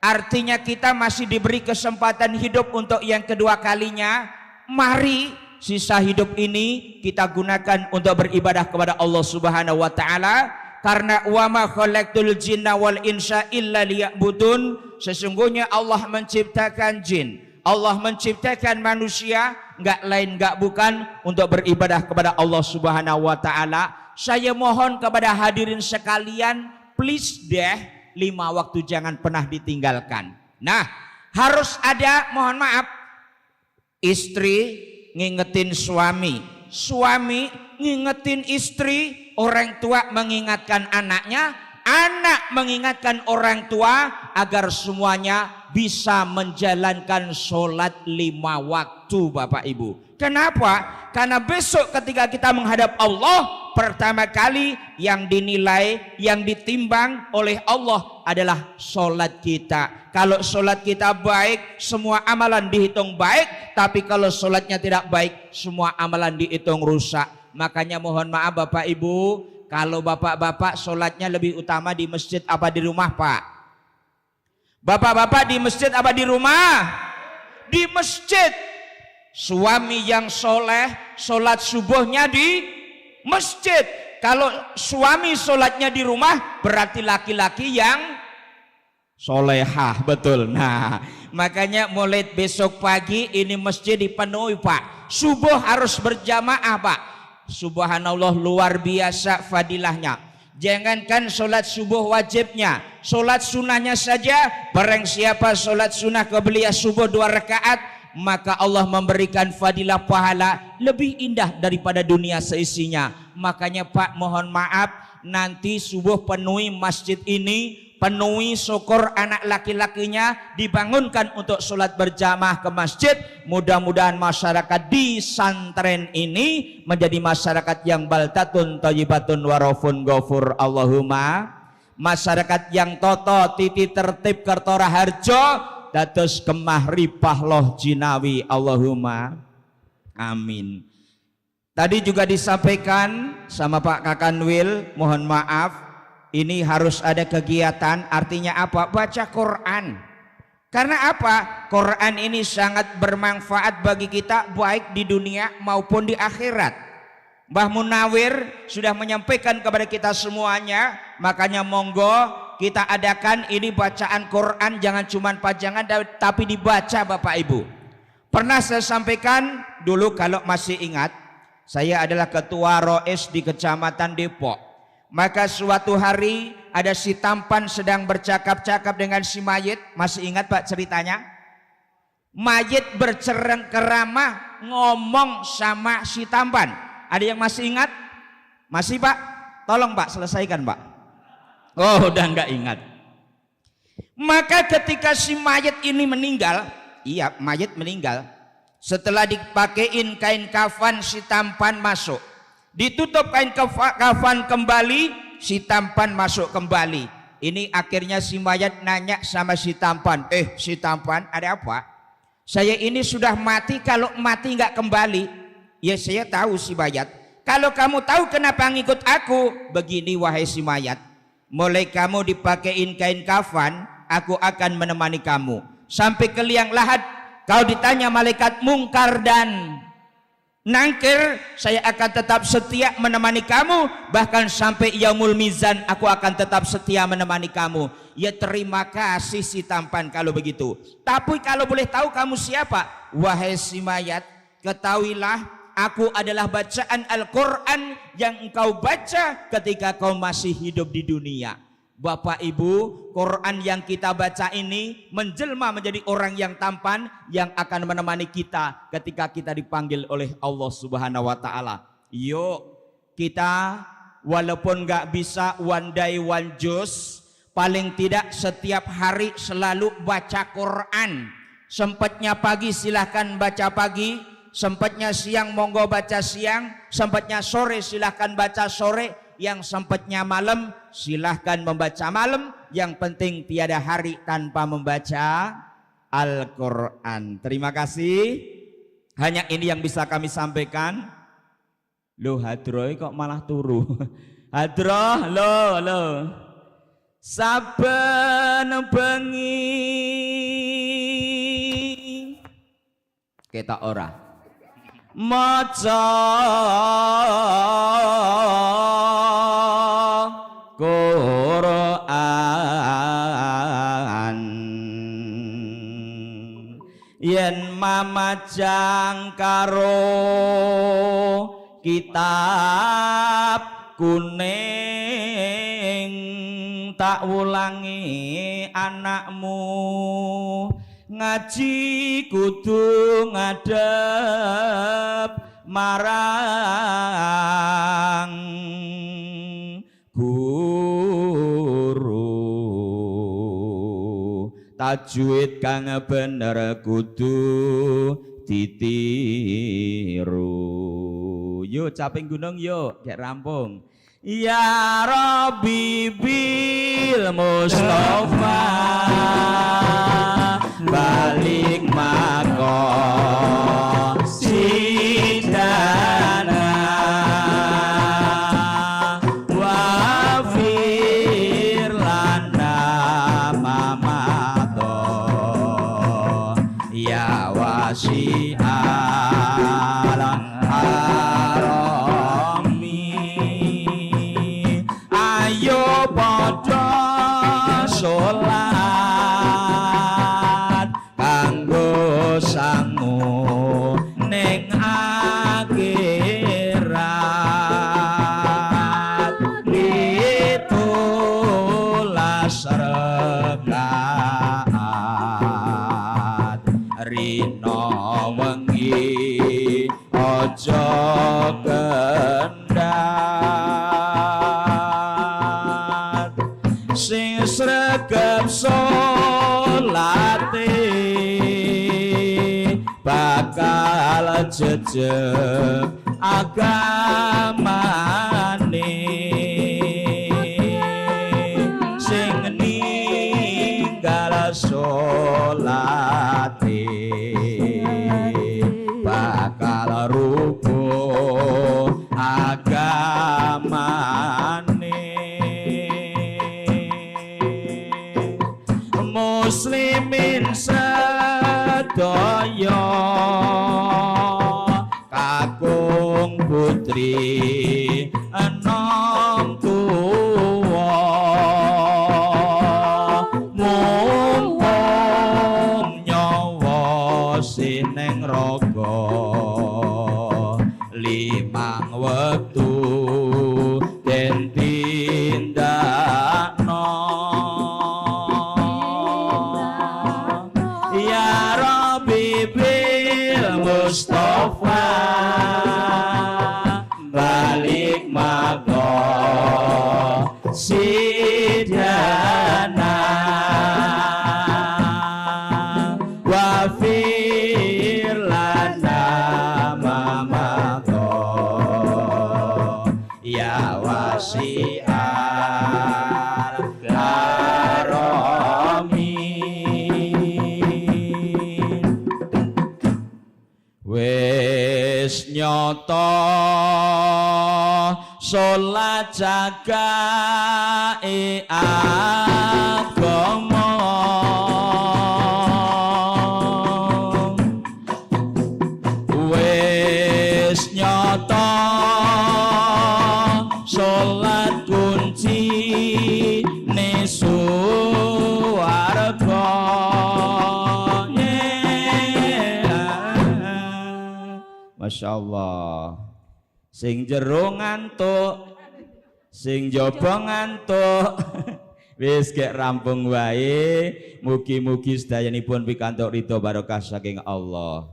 Artinya kita masih diberi kesempatan hidup untuk yang kedua kalinya. Mari sisa hidup ini kita gunakan untuk beribadah kepada Allah Subhanahu wa Ta'ala. Karena wa ma khalaqtul jinna wal insa illa liya'budun. Sesungguhnya Allah menciptakan jin, Allah menciptakan manusia, nggak lain nggak bukan untuk beribadah kepada Allah Subhanahu wa Ta'ala. Saya mohon kepada hadirin sekalian, please deh 5 waktu jangan pernah ditinggalkan. Nah, harus ada, mohon maaf, istri ngingetin suami, suami ngingetin istri, orang tua mengingatkan anaknya, anak mengingatkan orang tua, agar semuanya bisa menjalankan sholat 5 waktu Bapak Ibu. Kenapa? Karena besok ketika kita menghadap Allah, pertama kali yang dinilai, yang ditimbang oleh Allah adalah sholat kita. Kalau sholat kita baik, semua amalan dihitung baik. Tapi kalau sholatnya tidak baik, semua amalan dihitung rusak. Makanya mohon maaf Bapak Ibu, kalau bapak-bapak sholatnya lebih utama di masjid apa di rumah Pak? Bapak-bapak di masjid apa di rumah? Di masjid. Suami yang soleh, sholat subuhnya di masjid. Kalau suami sholatnya di rumah, berarti laki-laki yang solehah, betul. Nah, makanya mulai besok pagi ini masjid dipenuhi Pak. Subuh harus berjamaah Pak. Subhanallah, luar biasa fadilahnya. Jangankan sholat subuh wajibnya, sholat sunnahnya saja, barang siapa sholat sunnah qabliyah subuh 2 rakaat, maka Allah memberikan fadilah pahala lebih indah daripada dunia seisinya. Makanya Pak, mohon maaf, nanti subuh penuhi masjid ini, penuhi, syukur anak laki-lakinya dibangunkan untuk sholat berjamaah ke masjid. Mudah-mudahan masyarakat di santren ini menjadi masyarakat yang baldatun thayyibatun warafun ghafur. Allahumma. Masyarakat yang toto titi tertib kertora harjo dados kemah ripah loh jinawi. Allahumma amin. Tadi juga disampaikan sama Pak Kakanwil, mohon maaf, ini harus ada kegiatan. Artinya apa? Baca Quran. Karena apa? Quran ini sangat bermanfaat bagi kita, baik di dunia maupun di akhirat. Mbah Munawir sudah menyampaikan kepada kita semuanya. Makanya monggo kita adakan ini bacaan Quran, jangan cuma pajangan tapi dibaca Bapak Ibu. Pernah saya sampaikan dulu, kalau masih ingat, saya adalah ketua ROS di Kecamatan Depok. Maka suatu hari ada si tampan sedang bercakap-cakap dengan si mayit. Masih ingat Pak ceritanya? Mayit bercerengkerama ngomong sama si tampan. Ada yang masih ingat? Masih Pak? Tolong Pak selesaikan Pak. Oh, udah nggak ingat. Maka ketika si mayit ini meninggal, iya mayit meninggal, setelah dipakein kain kafan, si tampan masuk. Ditutup kain kafan kembali, si tampan masuk kembali. Ini akhirnya si mayat nanya sama si tampan, si tampan ada apa? Saya ini sudah mati, kalau mati nggak kembali, ya saya tahu si mayat. Kalau kamu tahu kenapa ngikut aku, begini wahai si mayat, mulai kamu dipakein kain kafan, aku akan menemani kamu sampai ke liang lahat. Kau ditanya malaikat mungkar dan nangkir, saya akan tetap setia menemani kamu, bahkan sampai yaumul mizan aku akan tetap setia menemani kamu. Ya terima kasih si tampan kalau begitu. Tapi kalau boleh tahu kamu siapa? Wahai si mayat, ketahuilah aku adalah bacaan Al-Quran yang engkau baca ketika kau masih hidup di dunia. Bapak Ibu, Quran yang kita baca ini menjelma menjadi orang yang tampan yang akan menemani kita ketika kita dipanggil oleh Allah Subhanahu wa Ta'ala. Yuk kita walaupun gak bisa one day one juice, paling tidak setiap hari selalu baca Quran. Sempatnya pagi silahkan baca pagi, sempatnya siang monggo baca siang, sempatnya sore silahkan baca sore, yang sempatnya malam silahkan membaca malam. Yang penting tiada hari tanpa membaca Al-Quran. Terima kasih. Hanya ini yang bisa kami sampaikan. Loh hadroh kok malah turu. Hadroh lo saben bengi ketok ora maca Quran, yen mamajang karo kitab kuning, tak wulangi anakmu ngaji kudu ngadep marang guru, tajwid kang bener kudu ditiru. Yuk caping gunung yuk, gek rampung. Ya Rabbi bil Mustafa balik makom sidana wafir lana mamato ya wasi'al harami. Ayo padha sholat kanggo sangu ning akhirat, pitulas rakaat rino wengi aja kendhat, sing sregep salate bakal jejeg agamane, sing ninggal salate bakal rubuh agamane. Muslimin sedaya kakung putri enom tuwa, mumpung nyawa sineng raga limang wektu den tindakno. Ya Rabbi bil Mustafa balik makom sidana wafir lana mamato ya wasi'al harami. nyata salat jagae agama wis nyata salat kunci ne suwarga Masya Allah sing jero ngantuk sing jaba ngantuk wis gek rampung wae mugi-mugi sedayanipun pikantuk ridho barokah saking Allah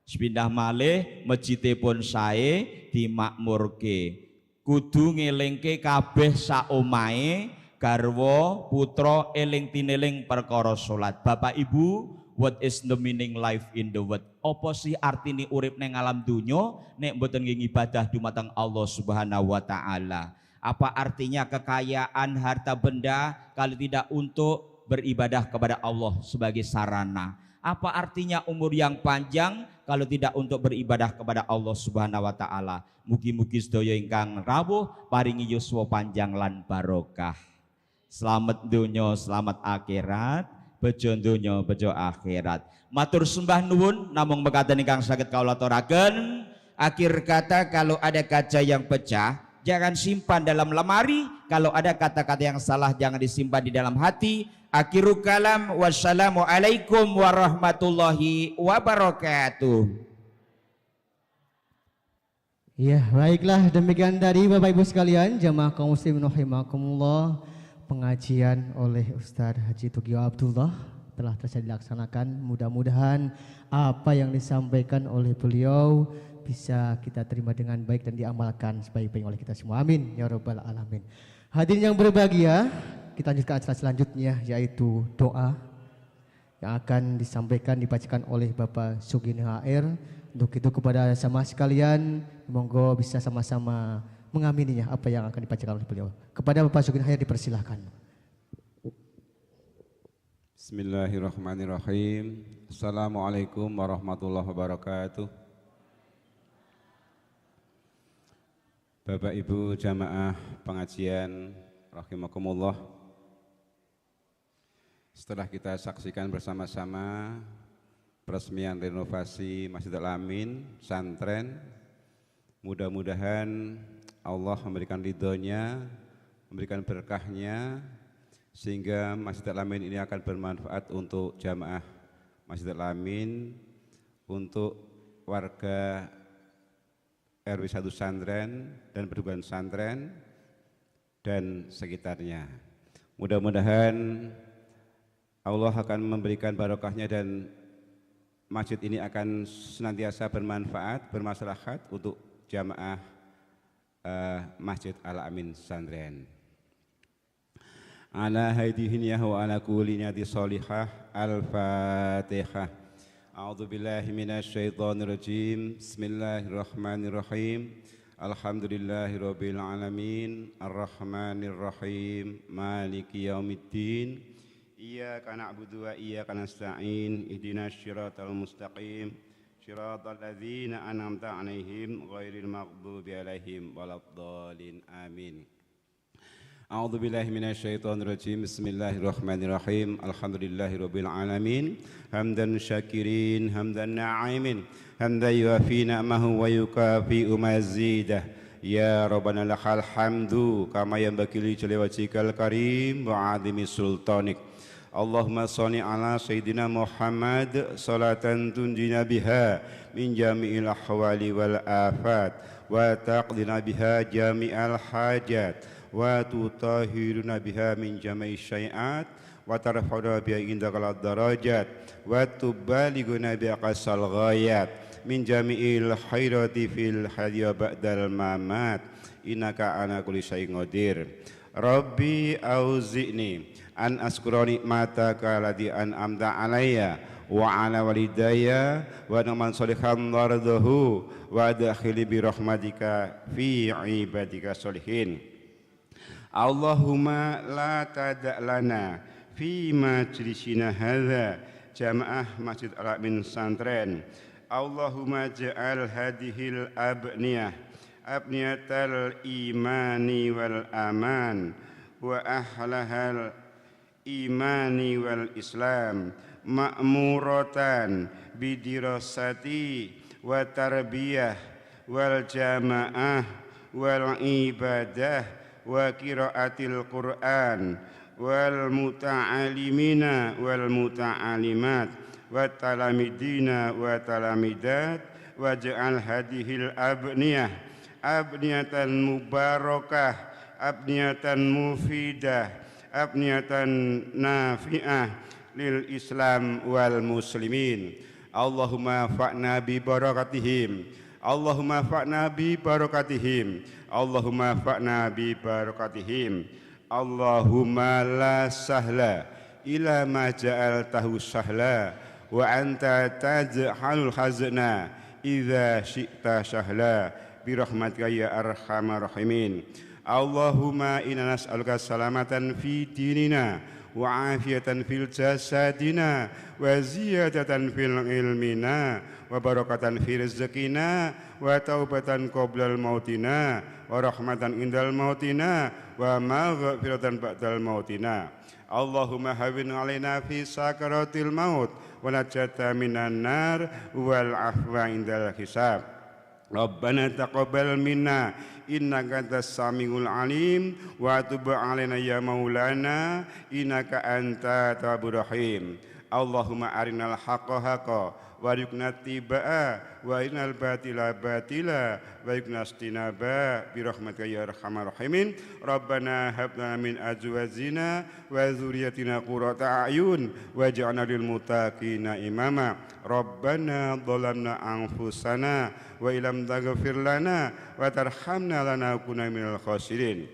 pindah malih masjidipun sae dimakmurke kudu ngelingke kabeh sak omahe garwa putra eling tineling perkara salat Bapak Ibu what is the meaning life in the world? Apa sih artine urip neng alam dunya nek mboten ngibadah dumateng Allah Subhanahu wa taala? Apa artinya kekayaan harta benda kalau tidak untuk beribadah kepada Allah sebagai sarana? Apa artinya umur yang panjang kalau tidak untuk beribadah kepada Allah Subhanahu wa taala? Mugi-mugi sedaya ingkang rawuh paringi yuswa panjang lan barokah. Selamat dunya, selamat akhirat. Bejo donya bejo akhirat. Matur sembah nuwun namung mekaten ingkang saged kawula aturaken. Akhir kata kalau ada kaca yang pecah jangan simpan dalam lemari, kalau ada kata-kata yang salah jangan disimpan di dalam hati. Akhirul kalam wassalamualaikum warahmatullahi wabarakatuh. Ya, baiklah demikian dari Bapak Ibu sekalian jamaah kaum muslimin rahimakumullah. Pengajian oleh Ustadz Haji Tugio Abdullah telah selesai dilaksanakan. Mudah-mudahan apa yang disampaikan oleh beliau bisa kita terima dengan baik dan diamalkan sebaik-baiknya oleh kita semua. Amin ya rabbal alamin. Hadirin yang berbahagia, kita lanjutkan acara selanjutnya yaitu doa yang akan disampaikan dibacakan oleh Bapak Sugini HR. Untuk itu kepada sama sekalian monggo bisa sama-sama mengamininya apa yang akan dibacakan oleh beliau. Kepada Bapak Sugini HR dipersilahkan. Bismillahirrahmanirrahim. Assalamualaikum warahmatullahi wabarakatuh. Bapak Ibu jamaah pengajian rahimakumullah. Setelah kita saksikan bersama-sama peresmian renovasi Masjid Al-Amin Santren, mudah-mudahan Allah memberikan ridhonya, memberikan berkahnya, sehingga Masjid Al-Amin ini akan bermanfaat untuk jamaah Masjid Al-Amin, untuk warga RW 1 Santren dan perguruan Santren dan sekitarnya. Mudah-mudahan Allah akan memberikan barokahnya dan masjid ini akan senantiasa bermanfaat, bermaslahat untuk jamaah Masjid Al-Amin Santren. Ala hadihin ya wa ala kulli niyati sholihah. Al-Fatihah. A'udzu billahi minasy syaithanir rajim. Bismillahirrahmanirrahim. Alhamdulillahirabbil alamin. Arrahmanir rahim. Maliki yaumiddin. Iyyaka na'budu wa iyyaka nasta'in. Ihdinas siratal mustaqim. Shiratal ladzina an'amta 'alaihim ghairil maghdubi 'alaihim waladdallin. Amin. A'udzu billahi minasy syaithanir rajim. Bismillahirrahmanirrahim. Alhamdulillahirabbil alamin. Hamdan syakirin, hamdan na'imin, hamdan yuafi ni'amahu wa yukafi'u mazidah. Ya Rabbana lakal hamdu kama yanbaghi li jalali wajhikal karim wa 'azimi sultanik. Allahumma sholli ala sayyidina Muhammad salatan tunjina biha min jami'il ahwali wal afat wa taqdina biha jami'al hajat wa tutahhiruna biha min jami'i syai'at wa tarfa'una biha indakal darajat wa tubalighuna bi aqsal ghayat min jami'il khairati fil hayya ba'dal mamat innaka ala kulli syai'in qadir. Rabbi auzi'ni an askura nikmataka allati an'amta alayya wa ala walidayya wa man sholihan wardahu wa adkhili bi rahmatika fi ibadika sholihin. Allahumma la tada'lana fi majlisina hadza jamaah Masjid Al-Amin Santren Allahumma ja'al hadhil abniyah abniyatal imani wal aman wa ahlahal imani wal islam ma'muratan bidirasati wa tarbiyah wal jamaah wal ibadah wa qiraatil Qur'an wal muta'alimina wal muta'alimat wa talamidina wa talamidat waj'al hadhil abniyah abniyatan mubarakah abniyatan mufidah abniyatan nafi'ah lil Islam wal muslimin. Allahumma fa'na bi barakatihim Allahumma fa'na bi barakatihim Allahumma fa'na bi barakatihim. Allahumma la sahla ila ma ja'altahu sahla wa anta taj'alul hazna idza syi'ta sahla bi rahmatika ya arhamar rahimin. Allahumma inna nas'aluka salamatan fi dinina wa afiyatan fil jasadina wa ziyadatan fil ilmina wa barakatan fi rizqina wa taubatan qoblal mautina wa rahmatan indal mautina wa maghfiratan ba'dal mautina. Allahumma hawwin alaina fi sakaratil maut wa najata minan nar wal afwa indal hisab. Rabbana taqabbal minna innaka antas samiul alim wa tub alaina ya maulana innaka anta tawwabur rahim. Allahumma arinal haqqa haqqa warzuqna tibaa wa arinal batila batila warzuqna istinaba bi rahmatika ya arhamar rahimin. Rabbana hab lana min azwajina wa dzurriyyatina qurrata a'yun waj'alna lil muttaqina imama. Rabbana dhalamna anfusana wa illam taghfir lana wa tarhamna lanakunanna minal khasirin.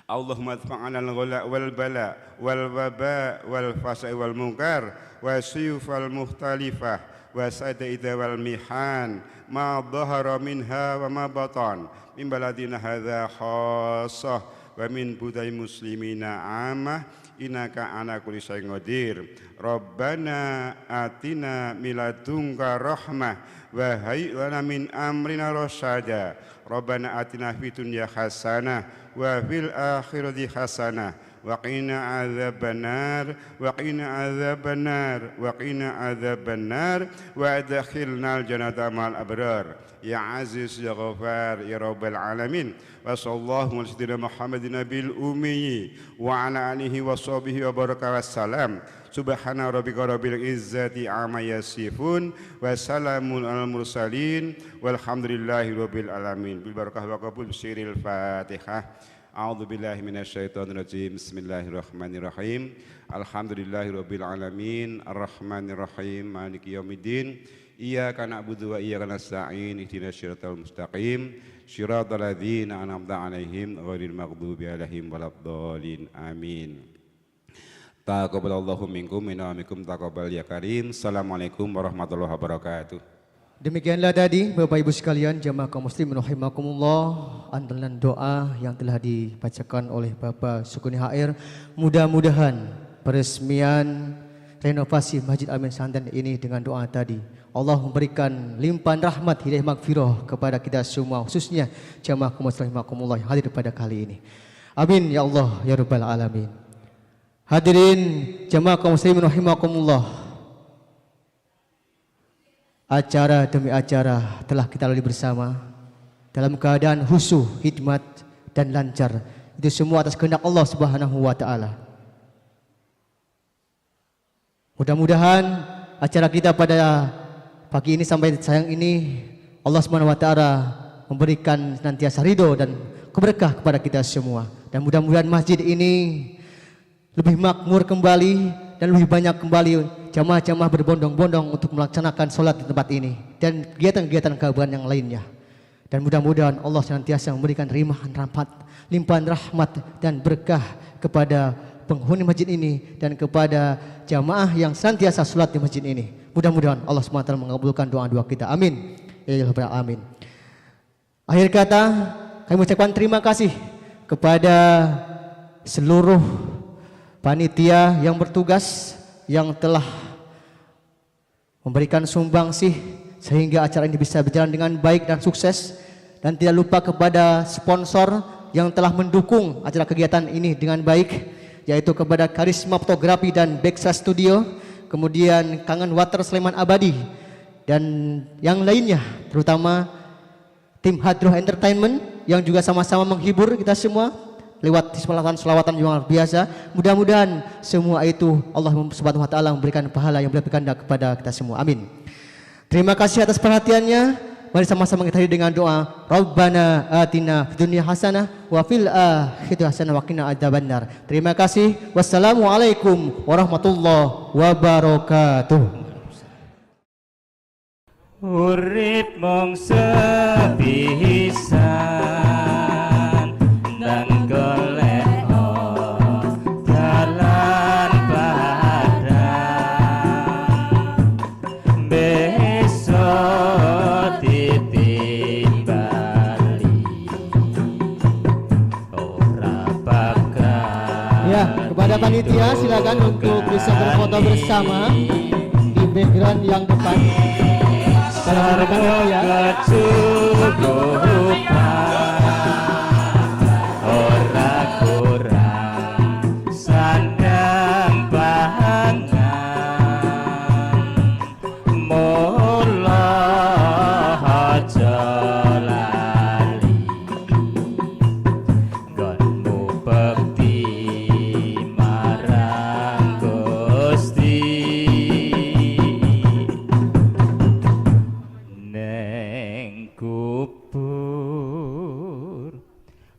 Allahumma adfa'na al-ghala wal bala wal waba wal fasai wal munkar wa suyufal mukhtalifah wa sa'ida wal mihan ma dhahara minha wa ma batan min baladina hadza khassah wa min budai muslimina amah innaka ala kulli syai'in qadir. Rabbana atina min ladunka rahmah wa hayyi lana min amrina rasyada. Rabbana atina fid dunya hasanah wa fil akhirati hasanah wa qina adzabannar wa qina adzabannar wa qina adzabannar wa adkhilnal jannata ma'al abrar ya aziz ya ghafar ya rabbal alamin. Wa sallallahu ala sayyidina Muhammadin nabil ummi wa ala alihi wa sahbihi wa baraka wassalam. Subhana rabbika rabbil izzati amma yasifun wa salamun alal mursalin walhamdulillahi rabbil alamin. Bil barakah wa qabul siril Fatihah. A'udzu billahi minasyaitonir rajim. Bismillahirrahmanirrahim. Alhamdulillahirabbil alamin arrahmanir rahim maliki yaumiddin. Iyyaka na'budu wa iyyaka nasta'in ihdinas siratal mustaqim siratal ladzina an'amta 'alaihim ghairil maghdubi 'alaihim waladdallin. Amin. Taqabbalallahu minkum minna minkum taqabbal ya karim. Assalamualaikum warahmatullahi wabarakatuh. Demikianlah tadi Bapak Ibu sekalian jamaah kaum muslimin rahimakumullah andalan doa yang telah dibacakan oleh Bapak Sukuni HR. Mudah-mudahan peresmian renovasi Masjid Al-Amin Santren ini dengan doa tadi Allah memberikan limpahan rahmat hidayah magfirah kepada kita semua, khususnya jamaah kaum muslimin rahimakumullah yang hadir pada kali ini. Amin ya Allah ya rabbal alamin. Hadirin jamaah kaum muslimin rahimakumullah. Acara demi acara telah kita lalui bersama dalam keadaan khusyuk, hikmat dan lancar. Itu semua atas kehendak Allah Subhanahu wa taala. Mudah-mudahan acara kita pada pagi ini sampai sayang ini Allah Subhanahu wa taala memberikan senantiasa ridho dan keberkah kepada kita semua. Dan mudah-mudahan masjid ini lebih makmur kembali dan lebih banyak kembali jamaah-jamaah berbondong-bondong untuk melaksanakan sholat di tempat ini dan kegiatan-kegiatan keagamaan yang lainnya. Dan mudah-mudahan Allah senantiasa memberikan limpahan rahmat dan berkah kepada penghuni masjid ini dan kepada jamaah yang senantiasa sholat di masjid ini. Mudah-mudahan Allah SWT mengabulkan doa-doa kita. Amin. Ya Rabbal alamin. Akhir kata, kami ucapkan terima kasih kepada seluruh panitia yang bertugas yang telah memberikan sumbangsih sehingga acara ini bisa berjalan dengan baik dan sukses. Dan tidak lupa kepada sponsor yang telah mendukung acara kegiatan ini dengan baik, yaitu kepada Karisma Fotografi dan Bexa Studio, kemudian Kangen Water Sleman Abadi, dan yang lainnya, terutama tim Hadroh Entertainment yang juga sama-sama menghibur kita semua lewat selawatan yang luar biasa. Mudah-mudahan semua itu Allah Subhanahu wa taala memberikan pahala yang berlipat ganda kepada kita semua. Amin. Terima kasih atas perhatiannya. Mari sama-sama kita dengan doa. Rabbana atina fid dunya hasanah wa fil akhirati hasanah wa qina adzabannar. Terima kasih. Wassalamualaikum warahmatullahi wabarakatuh. Urip mung sepisan dan golek dalan padang besok ditimbali ora bakal. Ya, kepada panitia silakan untuk bisa berfoto bersama di background yang depan. Sarga kecukupan ora kurang sandang pangan mula aja lali nggonmu bekti marang Gusti kubur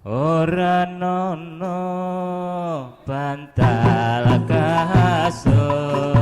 ora nono bantal kasur.